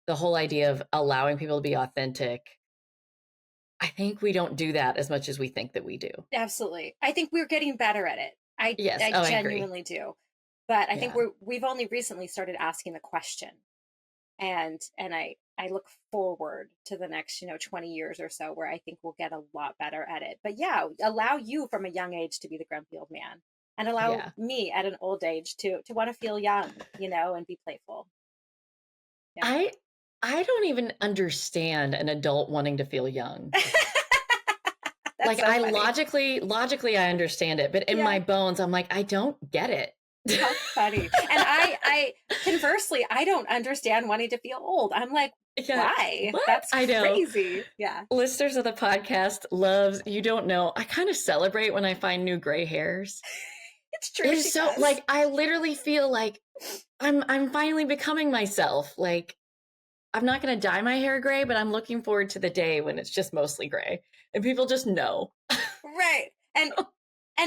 S2: the whole idea of allowing people to be authentic, I think we don't do that as much as we think that we do.
S1: Absolutely. I think we're getting better at it.
S2: Yes.
S1: I
S2: Oh, I agree.
S1: genuinely do. But I think
S2: Yeah.
S1: we've only recently started asking the question. And I look forward to the next, 20 years or so where I think we'll get a lot better at it. But yeah, allow you from a young age to be the grumpy old man, and allow
S2: Yeah.
S1: me at an old age to want to feel young, and be playful. Yeah.
S2: I I don't even understand an adult wanting to feel young.
S1: That's
S2: Like,
S1: so
S2: I
S1: funny.
S2: logically I understand it, but in
S1: Yeah.
S2: my bones I'm like, I don't get it.
S1: How funny. And I conversely, I don't understand wanting to feel old. I'm like,
S2: Yeah.
S1: why?
S2: What?
S1: That's
S2: I know.
S1: crazy. Yeah.
S2: Listeners of the podcast loves, you don't know. I kind of celebrate when I find new gray hairs.
S1: It's
S2: It
S1: true,
S2: is
S1: she
S2: so,
S1: does.
S2: like, I literally feel like I'm finally becoming myself. Like, I'm not going to dye my hair gray, but I'm looking forward to the day when it's just mostly gray and people just know.
S1: Right. And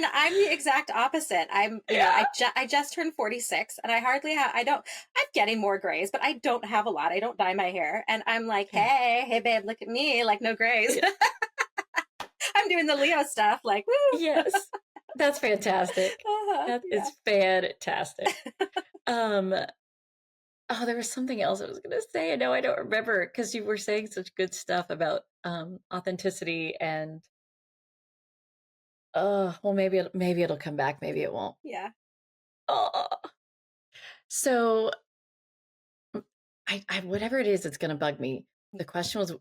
S1: I'm the exact opposite.
S2: Yeah.
S1: I just turned 46, and I hardly have I don't I'm getting more grays, but I don't have a lot. I don't dye my hair. And I'm like,
S2: Yeah.
S1: hey babe, look at me, like no grays.
S2: Yeah.
S1: I'm doing the Leo stuff, like woo.
S2: Yes. That's fantastic. That
S1: Yeah.
S2: is fantastic. Um, oh, there was something else I was gonna say. I know I don't remember because you were saying such good stuff about authenticity and well, maybe it'll come back, maybe it won't.
S1: Yeah.
S2: Oh, so I whatever it is, it's gonna bug me. The question was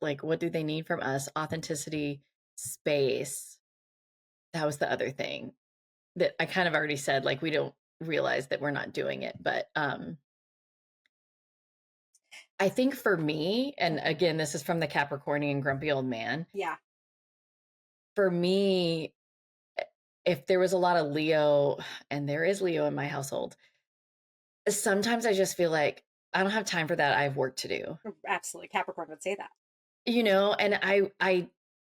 S2: like, what do they need from us? Authenticity, space. That was the other thing that I kind of already said. Like, we don't realize that we're not doing it, but I think for me, and again, this is from the Capricornian grumpy old man.
S1: Yeah.
S2: For me, if there was a lot of Leo, and there is Leo in my household, sometimes I just feel like I don't have time for that. I have work to do.
S1: Absolutely. Capricorn would say that.
S2: And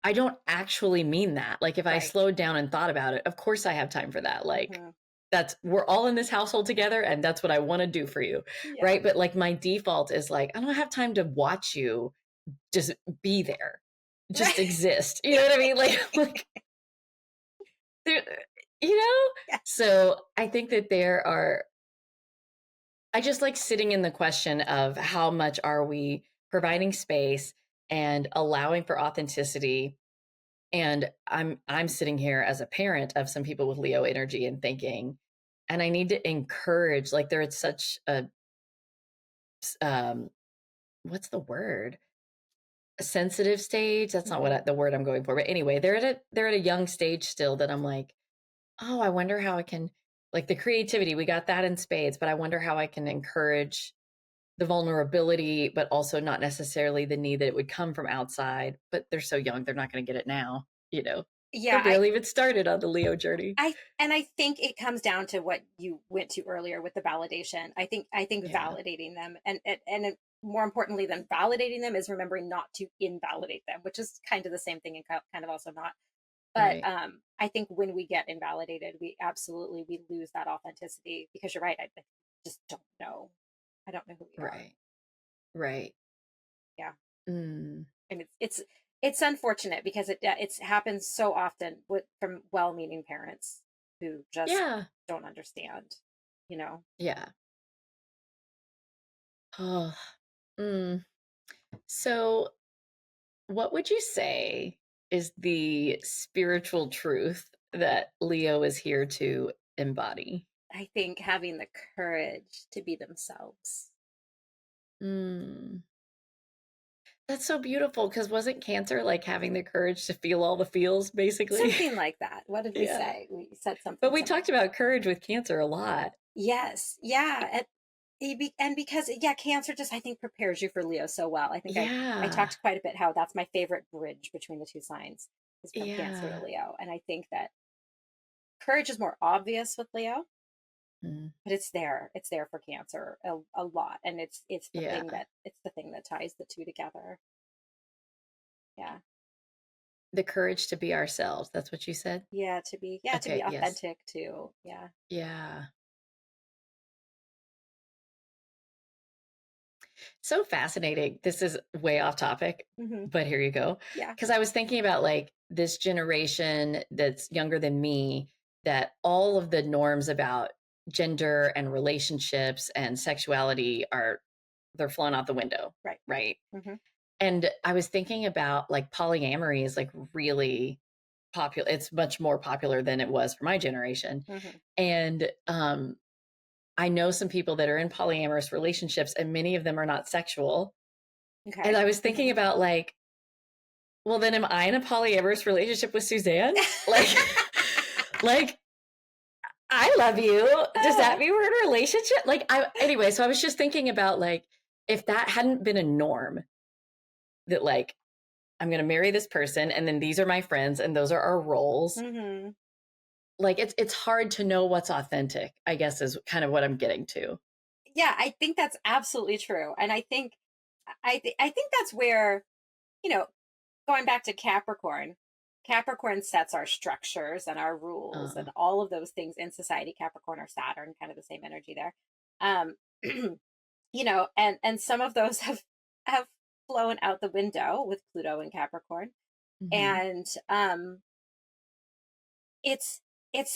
S2: I don't actually mean that. Like, if I
S1: Right.
S2: slowed down and thought about it, of course I have time for that. Like,
S1: Mhm.
S2: we're all in this household together, and that's what I want to do for you.
S1: Yeah.
S2: Right. But like, my default is like, I don't have time to watch you just be there, just
S1: Right.
S2: exist. You know what I mean? Like there, you know?
S1: Yeah.
S2: So I think that I just like sitting in the question of how much are we providing space and allowing for authenticity. And I'm sitting here as a parent of some people with Leo energy and thinking, and I need to encourage, like, they're at such a um what's the word? A sensitive stage. That's not
S1: Mhm.
S2: the word I'm going for. But anyway, they're at a young stage still that I'm like, oh, I wonder how I can, like, the creativity, we got that in spades, but I wonder how I can encourage the vulnerability, but also not necessarily the need that it would come from outside. But they're so young, they're not going to get it now, you know. They're
S1: Yeah.
S2: barely even started on the Leo journey.
S1: I think it comes down to what you went to earlier with the validation. I think
S2: Yeah.
S1: validating them, more importantly than validating them is remembering not to invalidate them, which is kind of the same thing and kind of also not. But
S2: Right.
S1: I think when we get invalidated, we lose that authenticity, because you're right. I just don't know. I don't know who we are.
S2: Right. Right.
S1: Yeah,
S2: Mm.
S1: and it's unfortunate because it happens so often from well-meaning parents who just
S2: Yeah.
S1: don't understand. You know.
S2: Yeah. Oh. Mm. So, what would you say is the spiritual truth that Leo is here to embody?
S1: I think having the courage to be themselves.
S2: Mm. That's so beautiful, because wasn't Cancer like having the courage to feel all the feels, basically?
S1: Something like that. What did we
S2: Yeah.
S1: say? We said
S2: But
S1: something
S2: we
S1: similar.
S2: talked about courage with Cancer a lot.
S1: Yes. Yeah. And because yeah, Cancer just I think prepares you for Leo so well. I think I
S2: Yeah.
S1: talked quite a bit how that's my favorite bridge between the two signs is from Cancer to
S2: Yeah.
S1: Leo. And I think that courage is more obvious with Leo,
S2: Mm.
S1: but it's there. It's there for Cancer a lot. And
S2: Yeah.
S1: it's the thing that ties the two together. Yeah.
S2: The courage to be ourselves. That's what you said?
S1: Yeah, to be
S2: Okay, yes.
S1: authentic too. Yeah.
S2: Yeah. So fascinating. This is way off topic,
S1: Hmm.
S2: but here you go.
S1: Yeah.
S2: Because I was thinking about like this generation that's younger than me, that all of the norms about gender and relationships and sexuality are, they're flown out the window,
S1: Right.
S2: right?
S1: Hmm.
S2: And I was thinking about like polyamory is like really popular. It's much more popular than it was for my generation.
S1: Hmm.
S2: And I know some people that are in polyamorous relationships, and many of them are not sexual. And
S1: Okay.
S2: I was thinking
S1: Hmm.
S2: about like, well, then am I in a polyamorous relationship with Suzanne? Like, like I love you. Does that mean we're in a relationship? Anyway, so I was just thinking about like, if that hadn't been a norm, that like, I'm going to marry this person and then these are my friends and those are our roles.
S1: Hmm.
S2: Like it's hard to know what's authentic, I guess is kind of what I'm getting to.
S1: Yeah, I think that's absolutely true. And I think that's where, you know, going back to Capricorn, Capricorn sets our structures and our rules
S2: Uh,
S1: and all of those things in society. Capricorn or Saturn, kind of the same energy there. Um, and some of those have flown out the window with Pluto and Capricorn.
S2: mhm.
S1: And it's it's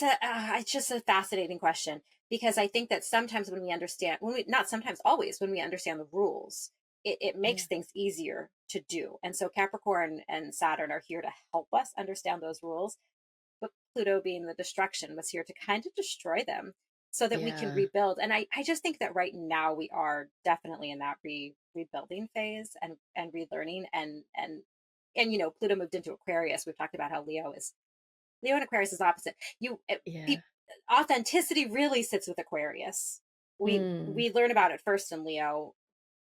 S1: just a fascinating question, because I think that sometimes when we understand, when we not sometimes always when we understand the rules, it
S2: Yeah.
S1: makes things easier to do. And so Capricorn and Saturn are here to help us understand those rules, but Pluto, being the destruction, was here to kind of destroy them so that we can
S2: Yeah.
S1: rebuild. And I just think that right now we are definitely in that rebuilding phase and relearning. And Pluto moved into Aquarius. We've talked about how Leo and Aquarius is opposite.
S2: Yeah.
S1: Authenticity really sits with Aquarius. We
S2: Mm,
S1: we learn about it first in Leo,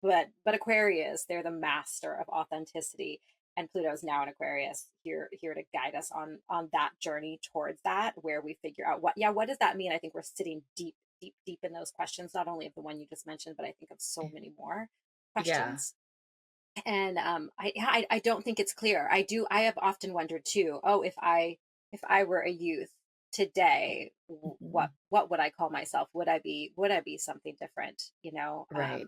S1: but Aquarius, they're the master of authenticity, and Pluto's now in Aquarius, here to guide us on that journey towards that, where we figure out what does that mean. I think we're sitting deep, deep, deep in those questions, not only of the one you just mentioned, but I think of so many more
S2: yeah.
S1: questions. And I don't think it's clear. I have often wondered too, oh, if I were a youth today,
S2: Mhm.
S1: what would I call myself? Would I be something different,
S2: Right.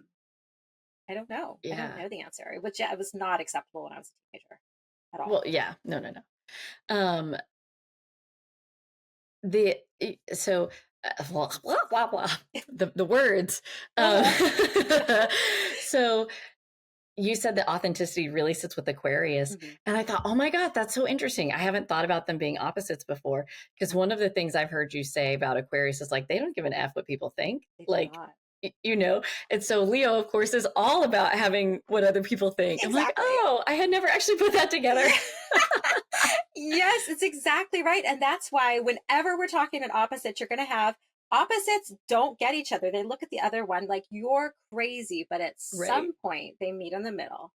S1: I don't know. I don't
S2: Yeah.
S1: know the answer, which, yeah, it was not acceptable when I was a teenager at all.
S2: Well, yeah. No, no, no. Um, the so blah, blah, blah, blah. The words. Um,
S1: Uh-huh.
S2: so you said that authenticity really sits with Aquarius.
S1: Hmm.
S2: And I thought, oh my God, that's so interesting. I haven't thought about them being opposites before. Because one of the things I've heard you say about Aquarius is like, they don't give an F what people think.
S1: They do
S2: Like,
S1: not.
S2: you know, and so Leo, of course, is all about having what other people think. I'm like,
S1: Exactly.
S2: oh, I had never actually put that together.
S1: Yeah. Yes, it's exactly right. And that's why whenever we're talking an opposite, you're going to have opposites don't get each other. They look at the other one like you're crazy, but at
S2: Right.
S1: some point they meet in the middle.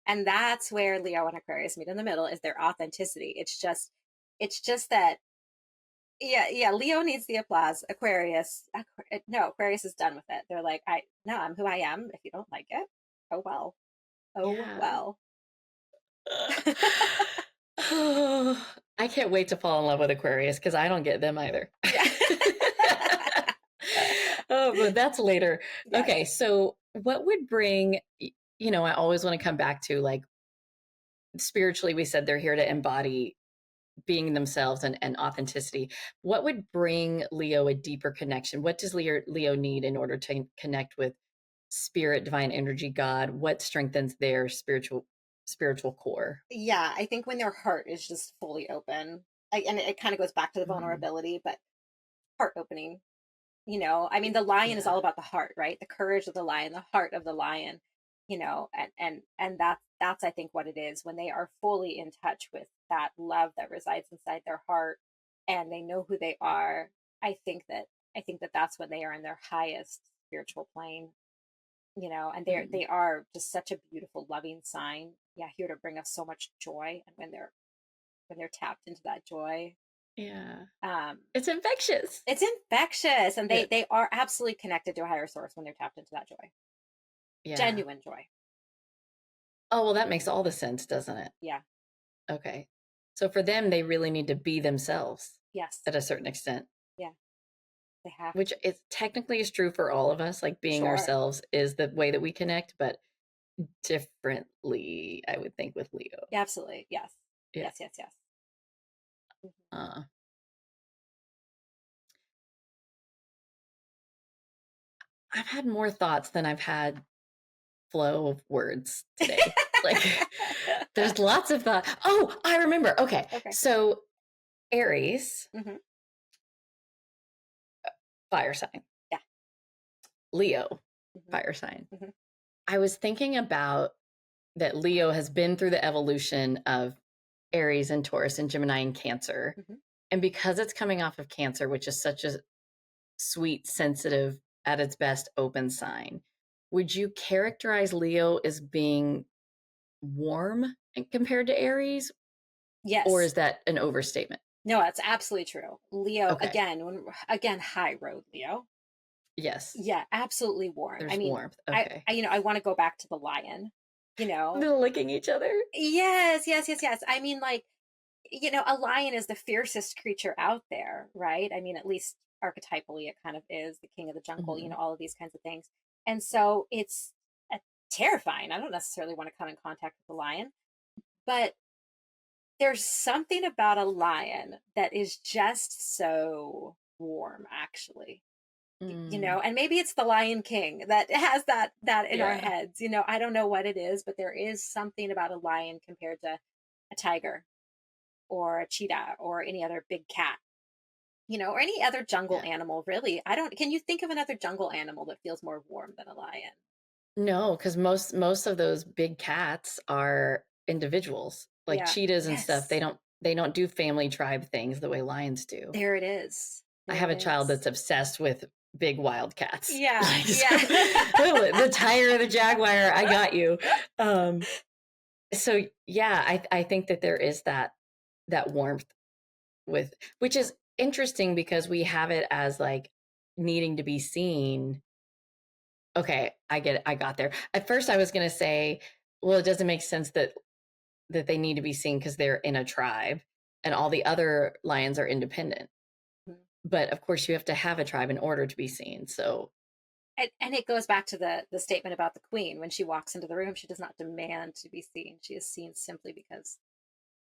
S1: And that's where Leo and Aquarius meet in the middle, is their authenticity. It's just that, yeah, yeah, Leo needs the applause. No, Aquarius is done with it. They're like, no, I'm who I am. If you don't like it, oh well. Oh
S2: Yeah.
S1: well.
S2: I can't wait to fall in love with Aquarius because I don't get them either.
S1: Yeah.
S2: Oh, but that's later. Okay,
S1: Yes.
S2: so what would bring, I always want to come back to like spiritually, we said they're here to embody being themselves and authenticity. What would bring Leo a deeper connection? What does Leo need in order to connect with spirit, divine energy, God? What strengthens their spiritual core?
S1: Yeah, I think when their heart is just fully open, and it kind of goes back to the
S2: Mm,
S1: vulnerability, but heart opening. I mean, the lion is
S2: yeah.
S1: all about the heart, right? The courage of the lion, the heart of the lion. And that's I think what it is, when they are fully in touch with that love that resides inside their heart, and they know who they are. I think that that's when they are in their highest spiritual plane. And
S2: Mm,
S1: they are just such a beautiful, loving sign. Yeah, here to bring us so much joy. And when they're tapped into that joy,
S2: yeah.
S1: um,
S2: It's infectious.
S1: it's infectious, and they
S2: Yeah.
S1: they are absolutely connected to a higher source when they're tapped into that joy,
S2: Yeah.
S1: genuine joy.
S2: Oh, well, that makes all the sense, doesn't it?
S1: Yeah.
S2: Okay. So for them, they really need to be themselves
S1: Yes.
S2: at a certain extent,
S1: Yeah. They have
S2: which
S1: to.
S2: is technically is true for all of us. Like being
S1: Sure.
S2: ourselves is the way that we connect, but differently, I would think, with Leo.
S1: Yeah, absolutely. Yes.
S2: Yeah.
S1: Yes, yes, yes. Mhm.
S2: Uh, I've had more thoughts than I've had flow of words today. Like there's lots of thought. Oh, I remember. Okay.
S1: Okay.
S2: So Aries,
S1: Hmm.
S2: fire sign.
S1: Yeah.
S2: Leo,
S1: Hmm.
S2: fire sign.
S1: Hmm.
S2: I was thinking about that Leo has been through the evolution of Aries and Taurus and Gemini and Cancer.
S1: Hmm.
S2: And because it's coming off of Cancer, which is such a sweet, sensitive, at its best, open sign, would you characterize Leo as being warm compared to Aries? Or
S1: Yes.
S2: is that an overstatement?
S1: No, that's absolutely true. Leo,
S2: Okay.
S1: again, high road Leo.
S2: Yes.
S1: Yeah, absolutely warm. I
S2: There's
S1: mean,
S2: warmth. Okay.
S1: I want to go back to the lion, you know.
S2: They're licking each other.
S1: Yes, yes, yes, yes. I mean, like, a lion is the fiercest creature out there, right? I mean, at least archetypally, it kind of is the king of the jungle,
S2: Mhm.
S1: all of these kinds of things. And so it's terrifying. I don't necessarily want to come in contact with a lion, but there's something about a lion that is just so warm, actually.
S2: Mm,
S1: And maybe it's the Lion King that has that in our
S2: yeah.
S1: heads. I don't know what it is, but there is something about a lion compared to a tiger or a cheetah or any other big cat, or any other jungle
S2: Yeah.
S1: animal, really. I don't Can you think of another jungle animal that feels more warm than a lion?
S2: No, because most of those big cats are individuals. Like
S1: Yeah.
S2: cheetahs and stuff,
S1: Yes.
S2: they don't do family tribe things the way lions do.
S1: There it is.
S2: I
S1: There
S2: have
S1: it
S2: a child
S1: is.
S2: that's obsessed with big wild cats.
S1: Yeah.
S2: Like, so,
S1: Yeah.
S2: the tiger, the jaguar, I got you. Um, so yeah, I think that there is that warmth with, which is interesting because we have it as like needing to be seen. Okay, I get it. I got there. At first I was going to say, well, it doesn't make sense that they need to be seen because they're in a tribe and all the other lions are independent. But of course you have to have a tribe in order to be seen. So
S1: And it goes back to the statement about the queen. When she walks into the room, she does not demand to be seen. She is seen simply because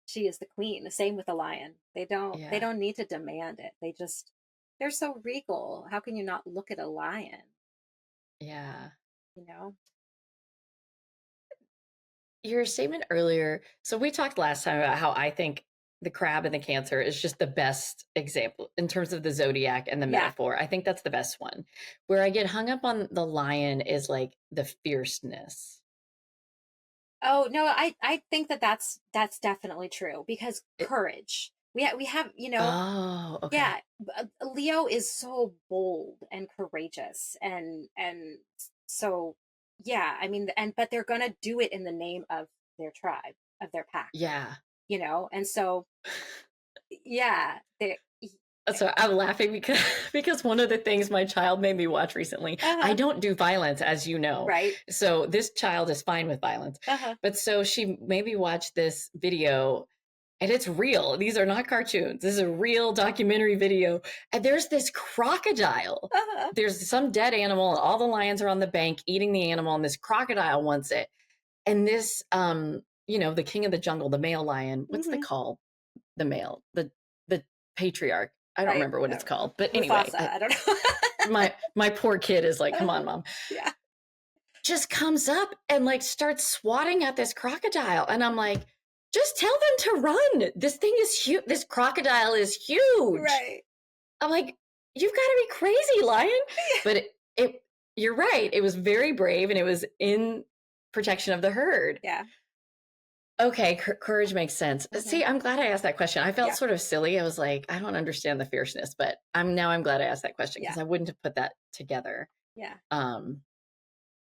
S1: she is the queen. The same with the lion. They
S2: yeah.
S1: don't need to demand it. They're so regal. How can you not look at a lion?
S2: Yeah.
S1: You know?
S2: Your statement earlier. So we talked last time about how I think the crab and the cancer is just the best example in terms of the zodiac and the
S1: Yeah.
S2: metaphor. I think that's the best one. Where I get hung up on the lion is like the fierceness.
S1: Oh no, I think that's definitely true because
S2: It,
S1: courage. We have
S2: oh, okay.
S1: yeah. Leo is so bold and courageous and so yeah. I mean, but they're gonna do it in the name of their tribe, of their pack.
S2: Yeah.
S1: And so yeah, they.
S2: So I'm laughing because because one of the things my child made me watch recently, I
S1: Uh-huh.
S2: don't do violence, as you know.
S1: Right.
S2: So this child is fine with violence.
S1: Uh-huh.
S2: But so she made me watch this video, and it's real. These are not cartoons. This is a real documentary video. And there's this crocodile.
S1: Uh-huh.
S2: There's some dead animal, and all the lions are on the bank eating the animal, and this crocodile wants it. And this the king of the jungle, the male lion, what's the
S1: Hmm.
S2: call? The male, the patriarch. I don't
S1: Right.
S2: remember what
S1: I
S2: it's
S1: don't know.
S2: called, but anyway,
S1: Mufasa. I don't know.
S2: my poor kid is like, "Come on,
S1: Uh-huh.
S2: mom."
S1: Yeah.
S2: Just comes up and like starts swatting at this crocodile, and I'm like, "Just tell them to run. This thing is huge. This crocodile is huge."
S1: Right.
S2: I'm like, "You've got to be crazy, lion." But it you're right. It was very brave, and it was in protection of the herd.
S1: Yeah.
S2: Okay, courage makes sense.
S1: Hmm.
S2: See, I'm glad I asked that question. I felt
S1: Yeah.
S2: sort of silly. I was like, I don't understand the fierceness, but I'm glad I asked that question
S1: Yeah.
S2: because I wouldn't have put that together.
S1: Yeah.
S2: Um,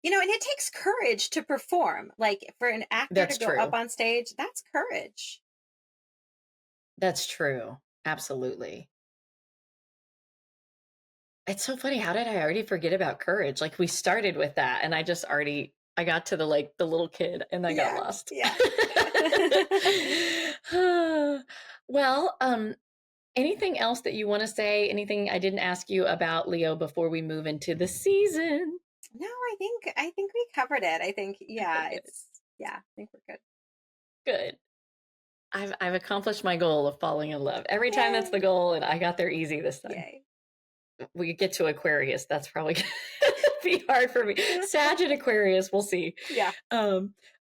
S1: And it takes courage to perform. Like for an actor to
S2: that's
S1: go up
S2: true.
S1: on stage, that's courage.
S2: That's true. Absolutely. It's so funny. How did I already forget about courage? Like we started with that, and I just already I got to the little kid and I got
S1: Yeah,
S2: lost.
S1: yeah.
S2: Well, anything else that you want to say? Anything I didn't ask you about Leo before we move into the season?
S1: No, I think we covered it. I think,
S2: Okay,
S1: yeah,
S2: good.
S1: I think we're good.
S2: Good. I've accomplished my goal of falling in love. Every time that's the
S1: Yay.
S2: goal, and I got there easy this time.
S1: Yay.
S2: We get to Aquarius, that's probably gonna be hard for me. Sag and Aquarius, we'll see.
S1: Yeah.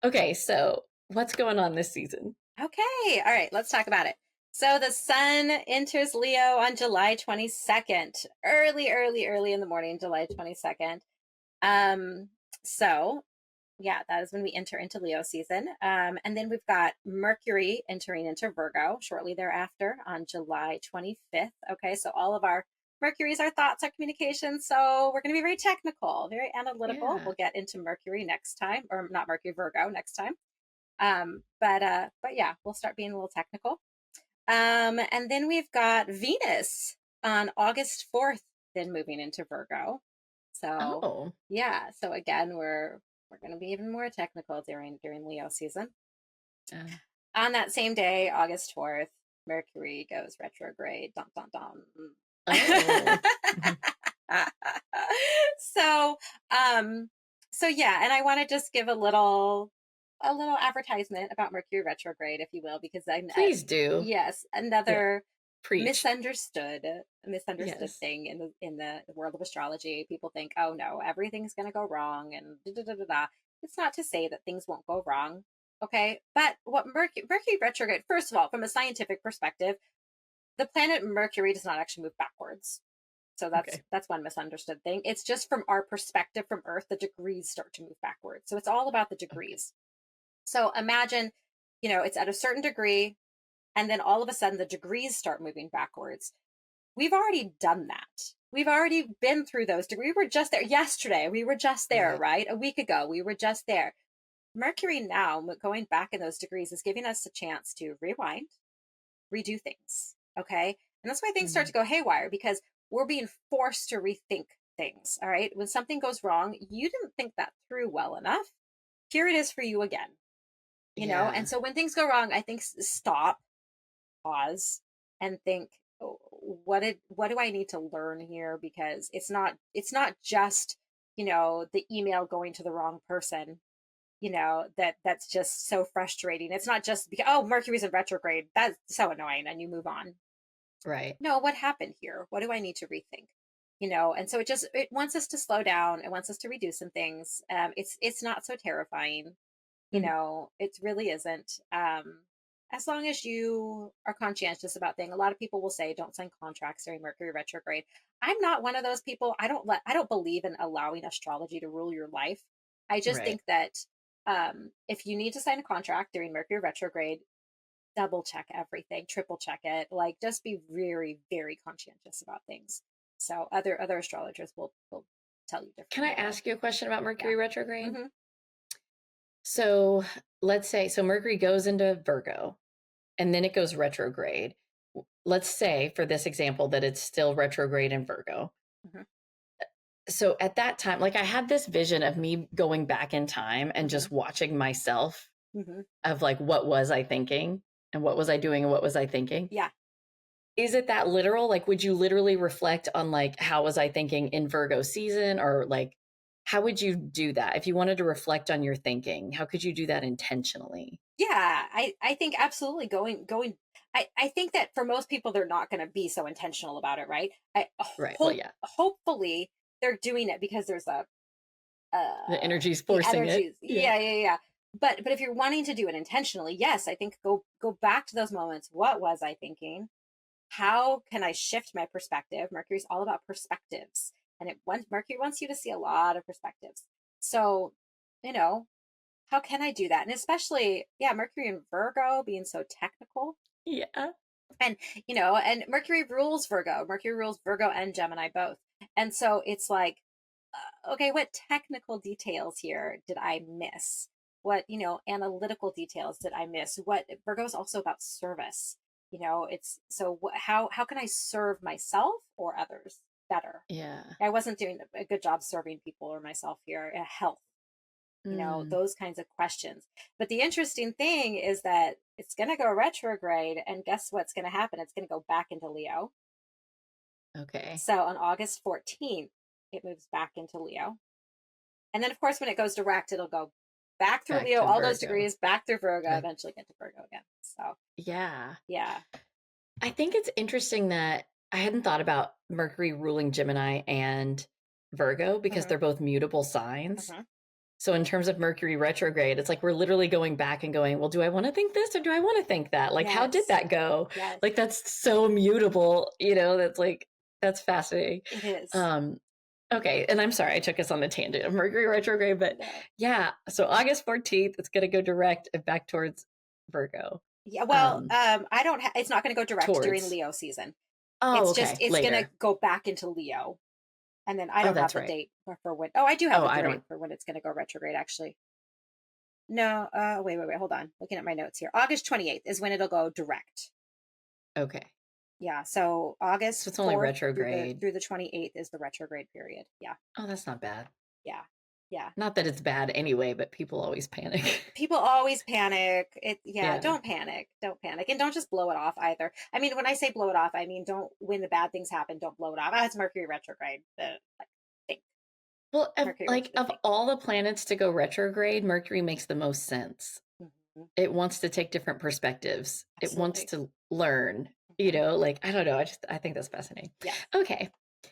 S2: Okay, so what's going on this season?
S1: Okay. All right. Let's talk about it. So the sun enters Leo on July 22nd, early in the morning, July 22nd. Um, so yeah, that is when we enter into Leo season. And then we've got Mercury entering into Virgo shortly thereafter on July 25th. Okay. So all of our Mercury's our thoughts, our communication. So we're going to be very technical, very analytical.
S2: Yeah.
S1: We'll get into Mercury next time, or not Mercury, Virgo next time. But yeah, we'll start being a little technical. And then we've got Venus on August 4th, then moving into Virgo. So
S2: Oh.
S1: yeah, so again, we're going to be even more technical during Leo season.
S2: Uh,
S1: On that same day, August 4th, Mercury goes retrograde. Dun, dun, dun.
S2: oh. Mhm.
S1: so um so yeah, and I want to just give a little advertisement about Mercury retrograde, if you will, because
S2: Please do.
S1: yes,
S2: Yeah.
S1: another
S2: Preach.
S1: misunderstood
S2: Yes.
S1: thing in the world of astrology. People think, oh no, everything's going to go wrong, and da, da, da, da, da. It's not to say that things won't go wrong, okay? But what Mercury retrograde, first of all, from a scientific perspective, the planet Mercury does not actually move backwards. So that's
S2: Okay.
S1: that's one misunderstood thing. It's just from our perspective from Earth, the degrees start to move backwards. So it's all about the
S2: Okay.
S1: degrees. So imagine, it's at a certain degree, and then all of a sudden the degrees start moving backwards. We've already done that. We've already been through those degrees. We were just there yesterday. We were just there,
S2: Right.
S1: right? A week ago, we were just there. Mercury now, going back in those degrees, is giving us a chance to rewind, redo things. Okay. And that's why things start
S2: Mm.
S1: to go haywire, because we're being forced to rethink things. All right. When something goes wrong, you didn't think that through well enough. Here it is for you again. And
S2: Yeah.
S1: so when things go wrong, I think stop, pause, and think, "Oh, what do I need to learn here?" Because it's not just, the email going to the wrong person, that's just so frustrating. It's not just because, oh, Mercury's in retrograde, that's so annoying, and you move on.
S2: Right.
S1: No, what happened here? What do I need to rethink? And so it wants us to slow down. It wants us to redo some things. It's not so terrifying.
S2: Mhm.
S1: It really isn't. As long as you are conscientious about things. A lot of people will say don't sign contracts during Mercury retrograde. I'm not one of those people. I don't believe in allowing astrology to rule your life. I just
S2: Right.
S1: think that if you need to sign a contract during Mercury retrograde, double check everything, triple check it. Like, just be very, very conscientious about things. So other astrologers will tell you
S2: Can I
S1: differently though.
S2: ask you a question about
S1: Yeah.
S2: Mercury retrograde?
S1: Hmm.
S2: So let's say, so Mercury goes into Virgo and then it goes retrograde. Let's say, for this example, that it's still retrograde in Virgo.
S1: Hmm.
S2: So at that time, like I had this vision of me going back in time and
S1: Hmm.
S2: just watching myself
S1: Hmm.
S2: of like, what was I thinking and what was I doing and what was I thinking?
S1: Yeah.
S2: Is it that literal? Like, would you literally reflect on like, how was I thinking in Virgo season? Or like, how would you do that? If you wanted to reflect on your thinking, how could you do that intentionally?
S1: Yeah, I think absolutely I think that for most people they're not going to be so intentional about it, right? I
S2: Right. Well,
S1: hope
S2: yeah,
S1: hopefully they're doing it because there's
S2: the energy's
S1: the
S2: forcing it.
S1: energies.
S2: Yeah.
S1: Yeah. But if you're wanting to do it intentionally, yes, I think go back to those moments. What was I thinking? How can I shift my perspective? Mercury's all about perspectives, and Mercury wants you to see a lot of perspectives. So, you know, how can I do that? And especially, yeah, Mercury and Virgo being so technical.
S2: Yeah.
S1: And, and Mercury rules Virgo. Mercury rules Virgo and Gemini both. And so it's like, okay, what technical details here did I miss? What, analytical details did I miss? What Virgo is also about service. It's so how can I serve myself or others better?
S2: Yeah.
S1: I wasn't doing a good job serving people or myself here. Health.
S2: Mm.
S1: those kinds of questions. But the interesting thing is that it's going to go retrograde, and guess what's going to happen? It's going to go back into Leo.
S2: Okay.
S1: So on August 14th, it moves back into Leo. And then, of course, when it goes direct, it'll go back through
S2: Back
S1: Leo,
S2: to
S1: all those
S2: Virgo.
S1: degrees, back through Virgo,
S2: Back.
S1: eventually get to Virgo again. So,
S2: Yeah.
S1: yeah.
S2: I think it's interesting that I hadn't thought about Mercury ruling Gemini and Virgo because
S1: Mm-hmm.
S2: they're both mutable signs.
S1: Mm-hmm.
S2: So in terms of Mercury retrograde, it's like we're literally going back and going, well, do I want to think this or do I want to think that? Like, how did
S1: Yes.
S2: that go?
S1: Yes.
S2: Like, that's so mutable, that's like, that's fascinating.
S1: It is.
S2: Okay. And I'm sorry, I took us on a tangent of Mercury retrograde, but
S1: No.
S2: yeah. So August 14th, it's going to go direct and back towards Virgo.
S1: Yeah. Well, I don't. It's not going to go direct during Leo season.
S2: Oh,
S1: It's
S2: okay.
S1: it's going to
S2: Later.
S1: go back into Leo, and then I
S2: Oh,
S1: don't have
S2: that's
S1: the
S2: right.
S1: date for when. Oh, I do have
S2: Oh,
S1: the
S2: I
S1: date
S2: don't.
S1: for when it's going to go retrograde. Actually, no. Wait. Hold on. Looking at my notes here. August 28th is when it'll go direct.
S2: Okay.
S1: Yeah. So
S2: So
S1: August
S2: it's only
S1: 4th
S2: retrograde.
S1: through the 28th is the retrograde period. Yeah.
S2: Oh, that's not bad.
S1: Yeah. Yeah.
S2: Not that it's bad anyway, but people always panic.
S1: People always panic.
S2: Yeah.
S1: Don't panic. Don't panic. And don't just blow it off either. I mean, when I say blow it off, I mean don't, when the bad things happen, don't blow it off. It's Mercury retrograde. Think.
S2: Well,
S1: Mercury
S2: of
S1: retrograde.
S2: all the planets to go retrograde, Mercury makes the most sense.
S1: Mm-hmm.
S2: It wants to take different perspectives. It wants
S1: Absolutely.
S2: to learn, like, I don't know. I think that's fascinating.
S1: Yes.
S2: Okay.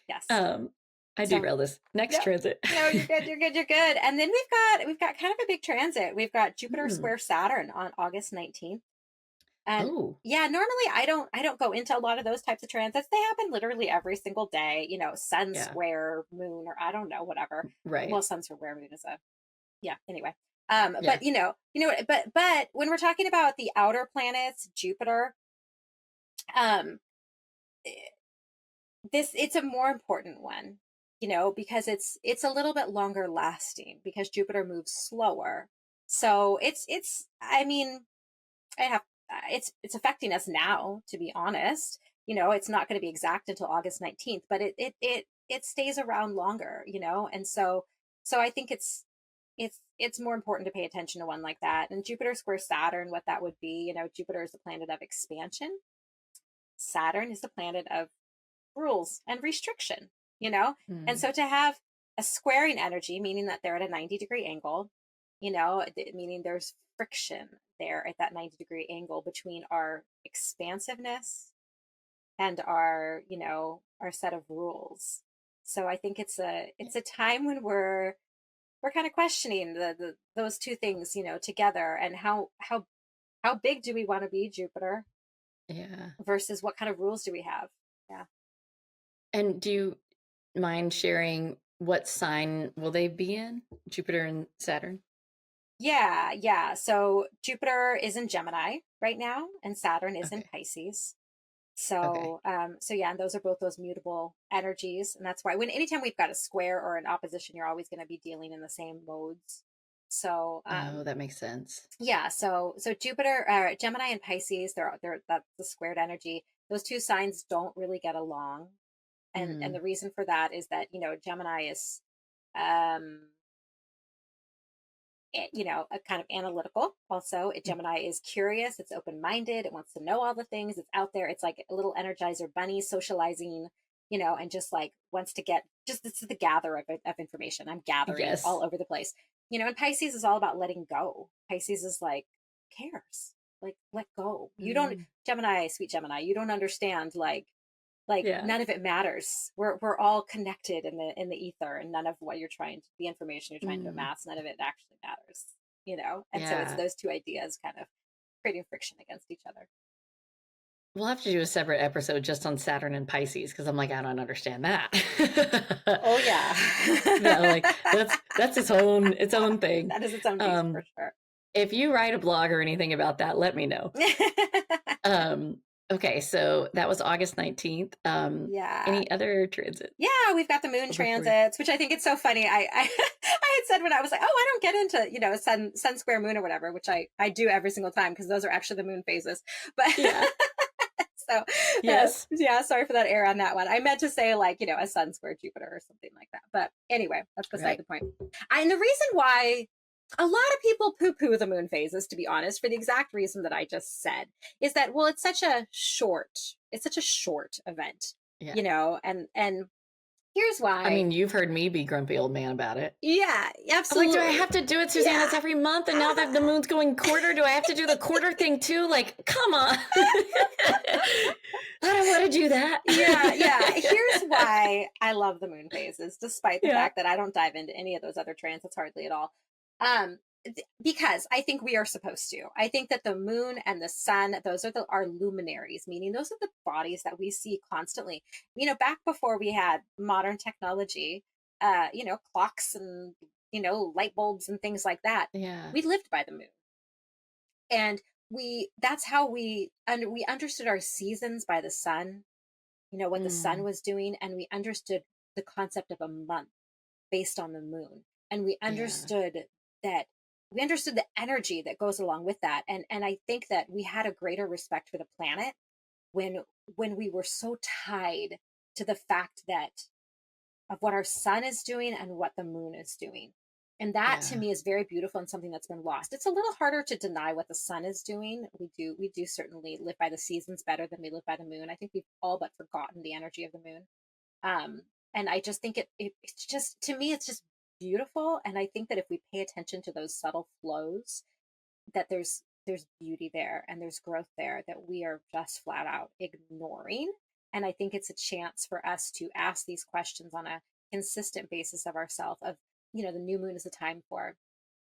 S1: Yes.
S2: I derailed this. Next transit.
S1: No, you're good. You're good. You're good. And then we've got kind of a big transit. We've got Jupiter square Saturn on August 19th. And yeah, normally I don't go into a lot of those types of transits. They happen literally every single day, sun square moon, or I don't know, whatever.
S2: Right.
S1: Well, sun square moon is anyway.
S2: Yeah.
S1: But but when we're talking about the outer planets, Jupiter, it's a more important one, because it's a little bit longer lasting because Jupiter moves slower. So I mean, I have it's affecting us now, to be honest. It's not going to be exact until August 19th, but it stays around longer, and so I think it's more important to pay attention to one like that. And Jupiter square Saturn, what that would be, Jupiter is the planet of expansion. Saturn is the planet of rules and restriction, and so to have a squaring energy, meaning that they're at a 90-degree angle, meaning there's friction there at that 90-degree angle between our expansiveness and our set of rules. So I think it's a time when we're kind of questioning those two things, together, and how big do we want to be, Jupiter?
S2: Yeah.
S1: Versus what kind of rules do we have? Yeah.
S2: And do you mind sharing what sign will they be in? Jupiter and Saturn?
S1: Yeah. So Jupiter is in Gemini right now, and Saturn is in Pisces. So, and those are both those mutable energies, and that's why anytime we've got a square or an opposition, you're always going to be dealing in the same modes. So,
S2: that makes sense.
S1: Yeah. So Jupiter, Gemini, and Pisces, that's the squared energy. Those two signs don't really get along, and the reason for that is that Gemini is a kind of analytical. Also, Gemini is curious, it's open-minded, it wants to know all the things, it's out there, it's like a little energizer bunny socializing, and just like wants to get, just this is the gather of information. I'm gathering all over the place. And Pisces is all about letting go. Pisces is like, cares, like, let go. You don't, Gemini, sweet Gemini, you don't understand, like none of it matters. We're all connected in the ether, and none of what the information you're trying to amass, none of it actually matters, and so it's those two ideas kind of creating friction against each other.
S2: We'll have to do a separate episode just on Saturn and Pisces, because I'm like, I don't understand that.
S1: Oh yeah.
S2: Like that's its own thing.
S1: That is its own beast, for sure.
S2: If you write a blog or anything about that, let me know. Okay, so that was August 19th. Any other transits?
S1: Yeah, we've got the moon transits, which I think it's so funny. I I had said when I was like, oh, I don't get into, sun square moon or whatever, which I do every single time, because those are actually the moon phases. But
S2: yeah.
S1: So
S2: yes.
S1: Sorry for that error on that one. I meant to say like, a sun square Jupiter or something like that. But anyway, that's beside the point. And the reason why a lot of people poo-poo the moon phases, to be honest, for the exact reason that I just said, is that, well, it's such a short event,
S2: Yeah.
S1: you know, and here's
S2: I
S1: why.
S2: mean, you've heard me be grumpy old man about it.
S1: Yeah,
S2: I'm like, do I
S1: absolutely.
S2: have to do it, Suzanne?
S1: Yeah.
S2: It's every month, and now that the moon's going quarter, do I have to do the quarter thing too? Like, come on. I don't want to do that.
S1: Yeah. Here's why I love the moon phases, despite the
S2: Yeah.
S1: fact that I don't dive into any of those other transits hardly at all. Because I think we are supposed to. I think that the moon and the sun, those are our luminaries, meaning those are the bodies that we see constantly. You know, back before we had modern technology, clocks and, light bulbs and things like that,
S2: Yeah.
S1: we lived by the moon. And that's how we understood our seasons by the sun, what the sun
S2: Mm,
S1: was doing, and we understood the concept of a month based on the moon, and
S2: yeah.
S1: that we understood the energy that goes along with that, and I think that we had a greater respect for the planet when we were so tied to the fact that of what our sun is doing and what the moon is doing. And that to
S2: Yeah.
S1: me is very beautiful and something that's been lost. It's a little harder to deny what the sun is doing. We do certainly live by the seasons better than we live by the moon. I think we've all but forgotten the energy of the moon. Um, and I just think it's just, to me, it's just beautiful. And I think that if we pay attention to those subtle flows, that there's beauty there and there's growth there that we are just flat out ignoring. And I think it's a chance for us to ask these questions on a consistent basis of ourselves. Of, the new moon is a time for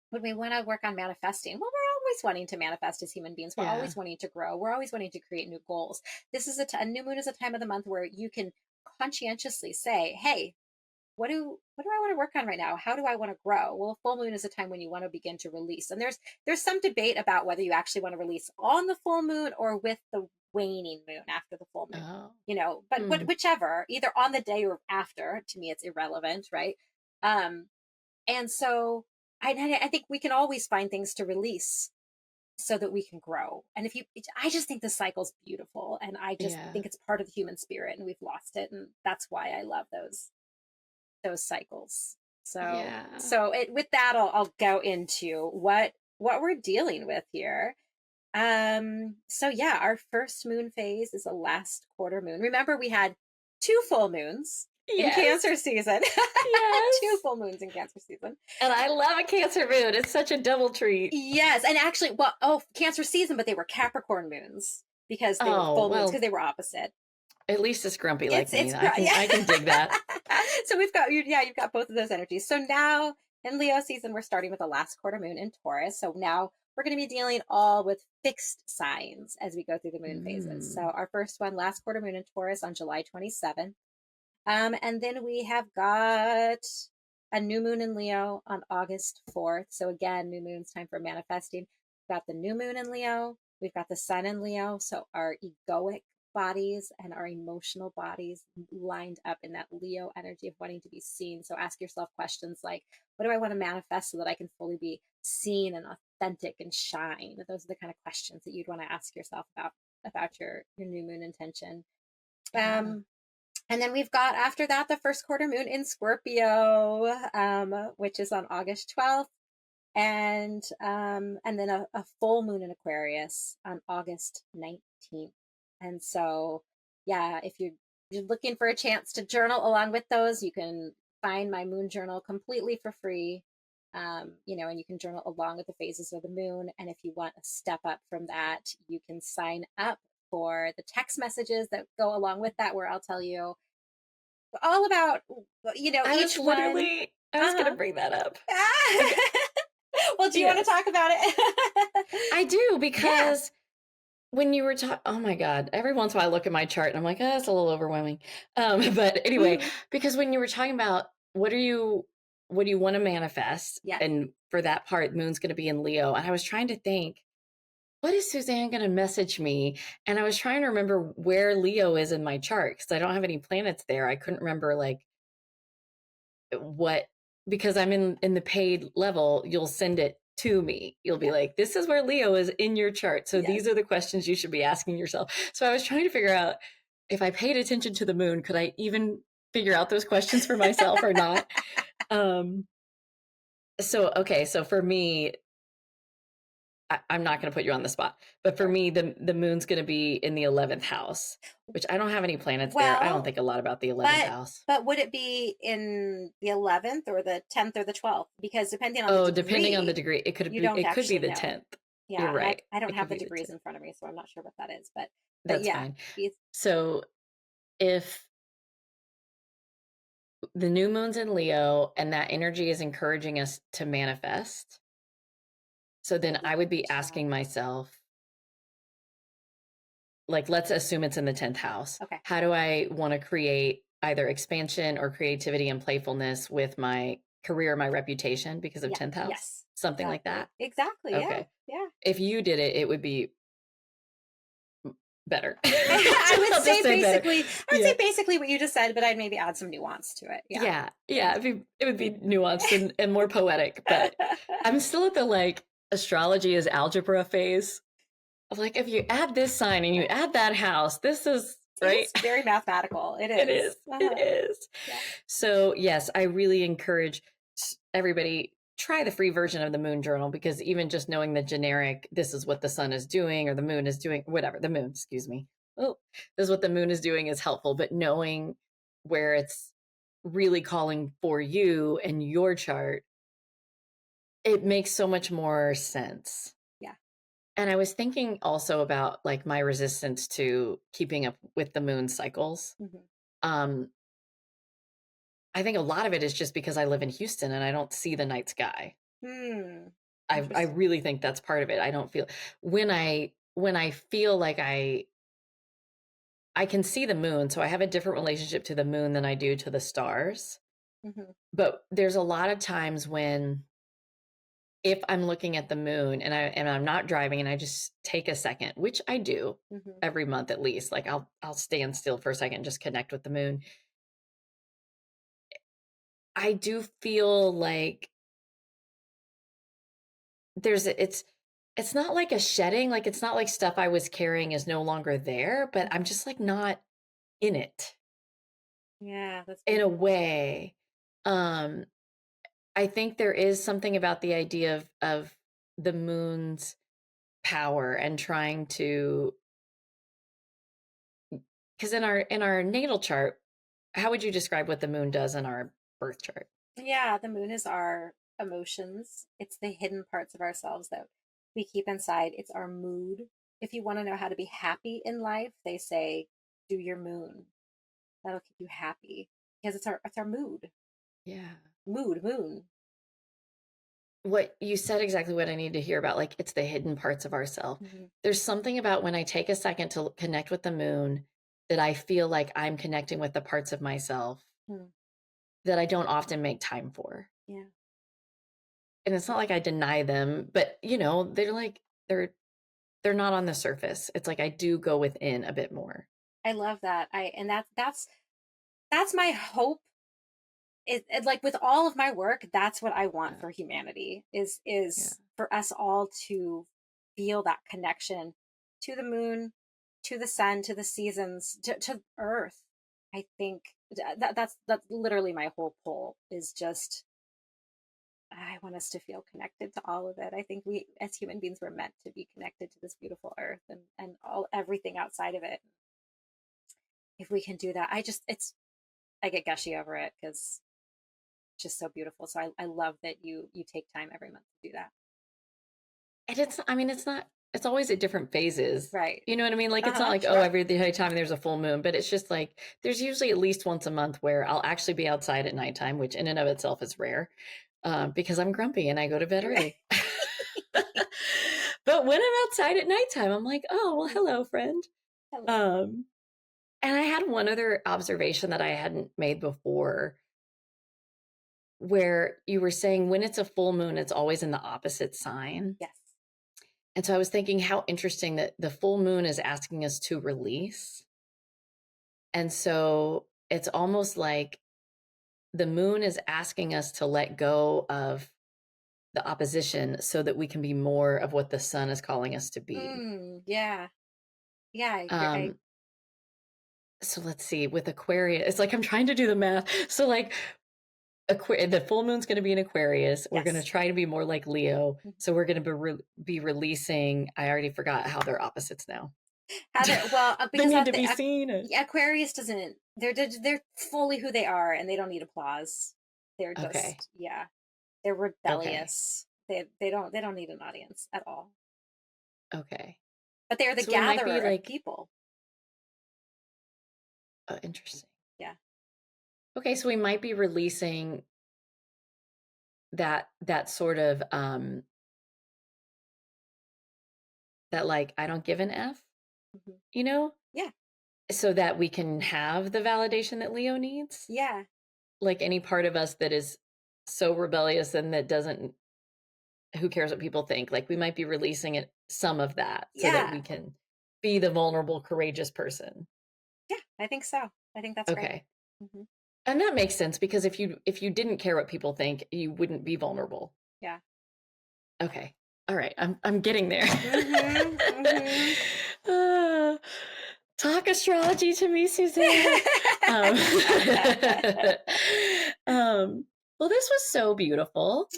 S1: when we want to work on manifesting. Well, we're always wanting to manifest as human beings. We're
S2: Yeah.
S1: always wanting to grow. We're always wanting to create new goals. This is a new moon is a time of the month where you can conscientiously say, hey, what do I want to work on right now? How do I want to grow? Well, full moon is a time when you want to begin to release. And there's some debate about whether you actually want to release on the full moon or with the waning moon after the full moon.
S2: Oh.
S1: But
S2: Hmm.
S1: whichever, either on the day or after, to me it's irrelevant, right? Um and so I think we can always find things to release so that we can grow. And I just think the cycle's beautiful, and I just
S2: Yeah.
S1: think it's part of the human spirit, and we've lost it, and that's why I love those cycles. So
S2: Yeah.
S1: with that, I'll go into what we're dealing with here. So yeah, our first moon phase is a last quarter moon. Remember, we had two full moons in
S2: Yes.
S1: Cancer season. Two
S2: Yes.
S1: full moons in Cancer season.
S2: And I love a Cancer moon. It's such a double treat.
S1: Yes, and actually, Cancer season, but they were Capricorn moons because they were
S2: Oh,
S1: full moons
S2: well,
S1: because they were opposite.
S2: at least it's grumpy like me.
S1: It's
S2: I can
S1: yeah.
S2: I can dig that.
S1: So you've got both of those energies. So now in Leo season, we're starting with the last quarter moon in Taurus. So now we're going to be dealing all with fixed signs as we go through the moon phases. So
S2: Mm.
S1: our first one, last quarter moon in Taurus on July 27th. And then we have got a new moon in Leo on August 4th. So again, new moon's time for manifesting. We've got the new moon in Leo. We've got the sun in Leo. So our egoic bodies and our emotional bodies lined up in that Leo energy of wanting to be seen. So ask yourself questions like, what do I want to manifest so that I can fully be seen and authentic and shine? Those are the kind of questions that you'd want to ask yourself about your new moon intention.
S2: Yeah.
S1: And then we've got after that the first quarter moon in Scorpio, which is on August 12th, and then a full moon in Aquarius on August 19th. And so, yeah, if you're looking for a chance to journal along with those, you can find my moon journal completely for free. And you can journal along with the phases of the moon. And if you want a step up from that, you can sign up for the text messages that go along with that, where I'll tell you all about, each one.
S2: I was gonna
S1: Uh-huh.
S2: bring that up.
S1: Ah!
S2: Like,
S1: Well, do you want to
S2: yes,
S1: talk about it?
S2: I do,
S1: Yeah.
S2: because when you were talking, oh my God, every once in a while I look at my chart and I'm like, oh, that's a little overwhelming. But anyway,
S1: Mhm.
S2: because when you were talking about what do you want to manifest?
S1: Yes.
S2: And for that part, moon's going to be in Leo. And I was trying to think, what is Suzanne going to message me? And I was trying to remember where Leo is in my chart because I don't have any planets there. I couldn't remember like what, because I'm in the paid level, you'll send it to me. You'll be
S1: Yep.
S2: like, this is where Leo is in your chart. So
S1: Yes.
S2: these are the questions you should be asking yourself. So I was trying to figure out, if I paid attention to the moon, could I even figure out those questions for myself or not? Um, So for me, I'm not going to put you on the spot, but for me, the moon's going to be in the 11th house, which I don't have any planets there. I don't
S1: Well,
S2: think a lot about the 11th
S1: but
S2: house.
S1: would it be in the 11th or the 10th or the 12th? Because depending on the
S2: Oh, depending on the
S1: degree,
S2: degree,
S1: you don't
S2: it could be
S1: actually
S2: the
S1: know.
S2: 10th. You're
S1: Yeah, and
S2: right.
S1: I don't
S2: It
S1: have
S2: could
S1: the
S2: be the
S1: degrees
S2: 10th.
S1: in front of me, so I'm not sure what that is. But
S2: That's
S1: yeah,
S2: fine.
S1: it's
S2: So if the new moon's in Leo and that energy is encouraging us to manifest, so then I would be asking myself, like, let's assume it's in the 10th house.
S1: okay.
S2: How do I want to create either expansion or creativity and playfulness with my career, my reputation because of
S1: Yeah.
S2: 10th house?
S1: Yes.
S2: Something like
S1: Exactly.
S2: that.
S1: Exactly. Yeah.
S2: Okay.
S1: Yeah.
S2: If you did it, it would be better.
S1: I
S2: I'll just say better.
S1: would
S2: Yeah.
S1: say basically what you just said, but I'd maybe add some nuance to it. Yeah.
S2: Yeah. Yeah. It would be nuanced and more poetic, but I'm still at the like astrology is algebra phase of like, if you add this sign and you add that house, this is
S1: It
S2: right.
S1: is very mathematical. It
S2: It
S1: is.
S2: is. It is.
S1: Yeah.
S2: So, yes, I really encourage everybody try the free version of the moon journal because even just knowing the generic, this is what the sun is doing or the moon is doing, whatever, the moon, excuse me. Oh, this is what the moon is doing is helpful, but knowing where it's really calling for you and your chart, it makes so much more sense.
S1: Yeah.
S2: And I was thinking also about like my resistance to keeping up with the moon cycles.
S1: Mhm.
S2: Um, I think a lot of it is just because I live in Houston and I don't see the night sky.
S1: Hmm.
S2: I
S1: Interesting.
S2: really think that's part of it. I don't feel when I feel like I can see the moon, so I have a different relationship to the moon than I do to the stars.
S1: Mhm.
S2: But there's a lot of times when if I'm looking at the moon and I'm not driving and I just take a second, which I do
S1: Mhm.
S2: every month at least, like I'll stand still for a second and just connect with the moon. I do feel like it's not like a shedding, like it's not like stuff I was carrying is no longer there, but I'm just like not in it
S1: Yeah, that's
S2: in a
S1: beautiful.
S2: way. Um, I think there is something about the idea of the moon's power and trying to because in our natal chart, how would you describe what the moon does in our birth chart?
S1: Yeah, the moon is our emotions. It's the hidden parts of ourselves that we keep inside. It's our mood. If you want to know how to be happy in life, they say do your moon. That'll keep you happy because it's our mood.
S2: Yeah.
S1: Moon.
S2: What you said exactly what I need to hear about. Like it's the hidden parts of ourself.
S1: Mhm.
S2: There's something about when I take a second to connect with the moon that I feel like I'm connecting with the parts of myself
S1: Hmm.
S2: that I don't often make time for.
S1: Yeah.
S2: And it's not like I deny them, but you know, they're not on the surface. It's like I do go within a bit more.
S1: I love that. I and that's my hope. It like with all of my work, that's what I want
S2: Yeah.
S1: for humanity
S2: Yeah.
S1: is for us all to feel that connection to the moon, to the sun, to the seasons, to earth. I think that's literally my whole pull is just I want us to feel connected to all of it. I think we as human beings were meant to be connected to this beautiful earth and all everything outside of it. If we can do that, I get gushy over it because just so beautiful. So I love that you take time every month to do that.
S2: And I mean, it's always at different phases.
S1: Right.
S2: You know what I mean? Like it's not
S1: Uh-huh.
S2: like, oh,
S1: Sure.
S2: every the time there's a full moon, but it's just like there's usually at least once a month where I'll actually be outside at nighttime, which in and of itself is rare, because I'm grumpy and I go to bed early. But when I'm outside at nighttime, I'm like, oh, well, hello, friend.
S1: Hello.
S2: Um, and I had one other observation that I hadn't made before, where you were saying when it's a full moon, it's always in the opposite sign.
S1: Yes.
S2: And so I was thinking how interesting that the full moon is asking us to release. And so it's almost like the moon is asking us to let go of the opposition so that we can be more of what the sun is calling us to be.
S1: Yeah. Yeah.
S2: Um, so let's see, with Aquarius, it's like I'm trying to do the math. So like the full moon's going to be in Aquarius. We're going to
S1: Yes.
S2: try to be more like Leo.
S1: Mhm.
S2: So we're going to be releasing, I already forgot how they're opposites now. They
S1: Because
S2: need to be seen.
S1: Aquarius doesn't. They're fully who they are, and they don't need applause. They're
S2: Okay.
S1: just they're rebellious. They don't need an audience at all.
S2: Okay.
S1: But they're the
S2: So we might be
S1: gatherer of
S2: like,
S1: people.
S2: oh, interesting.
S1: Yeah.
S2: Okay, so we might be releasing that sort of that like I don't give an F,
S1: Mhm.
S2: you know?
S1: Yeah.
S2: So that we can have the validation that Leo needs.
S1: Yeah.
S2: Like any part of us that is so rebellious and that doesn't, who cares what people think? Like we might be releasing it, some of that, so that we can be the vulnerable, courageous person.
S1: Yeah, I think so. I think that's
S2: okay.
S1: right. Mm-hmm.
S2: And that makes sense, because if you didn't care what people think, you wouldn't be vulnerable.
S1: Yeah.
S2: Okay. All right. I'm getting there.
S1: Mm-hmm. Mm-hmm.
S2: Talk astrology to me, Suzanne. Well, this was so beautiful.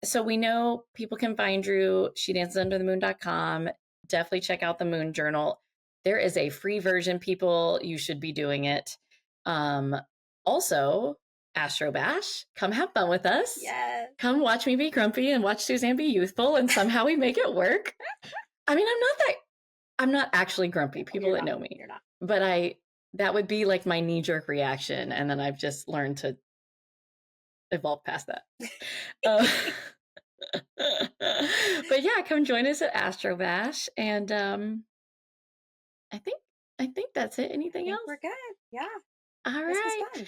S2: So we know people can find Drew. SheDancesUnderTheMoon.com. Definitely check out the Moon Journal. There is a free version, people. You should be doing it. Also, Astro Bash. Come have fun with us.
S1: Yes.
S2: Come watch me be grumpy and watch Suzanne be youthful, and somehow we make it work. I mean, I'm not actually grumpy. People that know me.
S1: You're not.
S2: But that would be like my knee-jerk reaction, and then I've just learned to evolve past that. But yeah, come join us at Astro Bash, and I think that's it. Anything else?
S1: We're good. Yeah.
S2: All
S1: this
S2: right.
S1: was fun.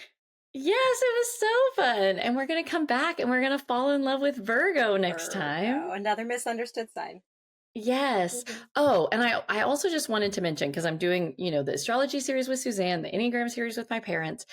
S2: Yes, it was so fun, and we're gonna come back and we're gonna fall in love with Virgo next time.
S1: Another misunderstood sign.
S2: Yes.
S1: Mm-hmm.
S2: Oh, and I also just wanted to mention, because I'm doing, the astrology series with Suzanne, the Enneagram series with my parents.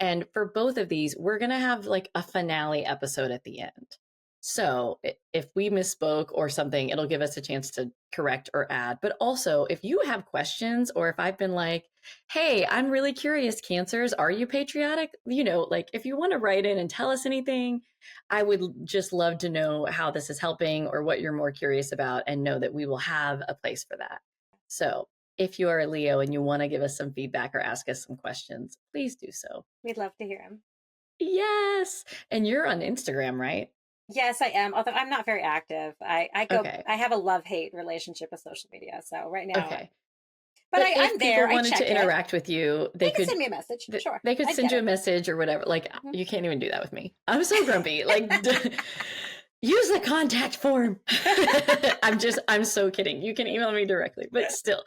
S2: And for both of these, we're going to have like a finale episode at the end. So if we misspoke or something, it'll give us a chance to correct or add. But also, if you have questions, or if I've been like, hey, I'm really curious, Cancers, are you patriotic? Like if you want to write in and tell us anything, I would just love to know how this is helping or what you're more curious about, and know that we will have a place for that. So if you are a Leo and you want to give us some feedback or ask us some questions, please do so.
S1: We'd love to hear them.
S2: Yes. And you're on Instagram, right?
S1: Yes, I am. Although I'm not very active. I have a love-hate relationship with social media. So right now,
S2: okay.
S1: But I'm there.
S2: If people wanted to interact with you,
S1: they could send me a message. Sure.
S2: They could send you a message or whatever. Like, you can't even do that with me. I'm so grumpy. Like, use the contact form. I'm so kidding. You can email me directly, but still.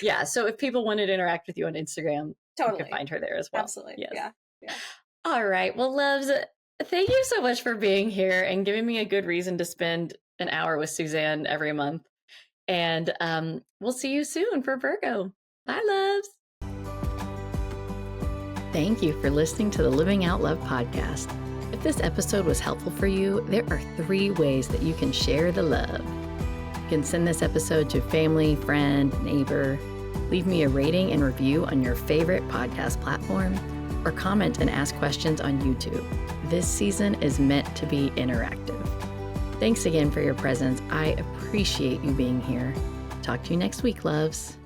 S2: Yeah. So if people wanted to interact with you on Instagram,
S1: totally,
S2: you can find her there as well.
S1: Absolutely.
S2: Yes.
S1: Yeah.
S2: All right. Well, loves, thank you so much for being here and giving me a good reason to spend an hour with Suzanne every month. And we'll see you soon for Virgo. Bye, loves. Thank you for listening to the Living Out Love podcast. If this episode was helpful for you, there are 3 ways that you can share the love. You can send this episode to family, friend, neighbor, leave me a rating and review on your favorite podcast platform, or comment and ask questions on YouTube. This season is meant to be interactive. Thanks again for your presence. I appreciate you being here. Talk to you next week, loves.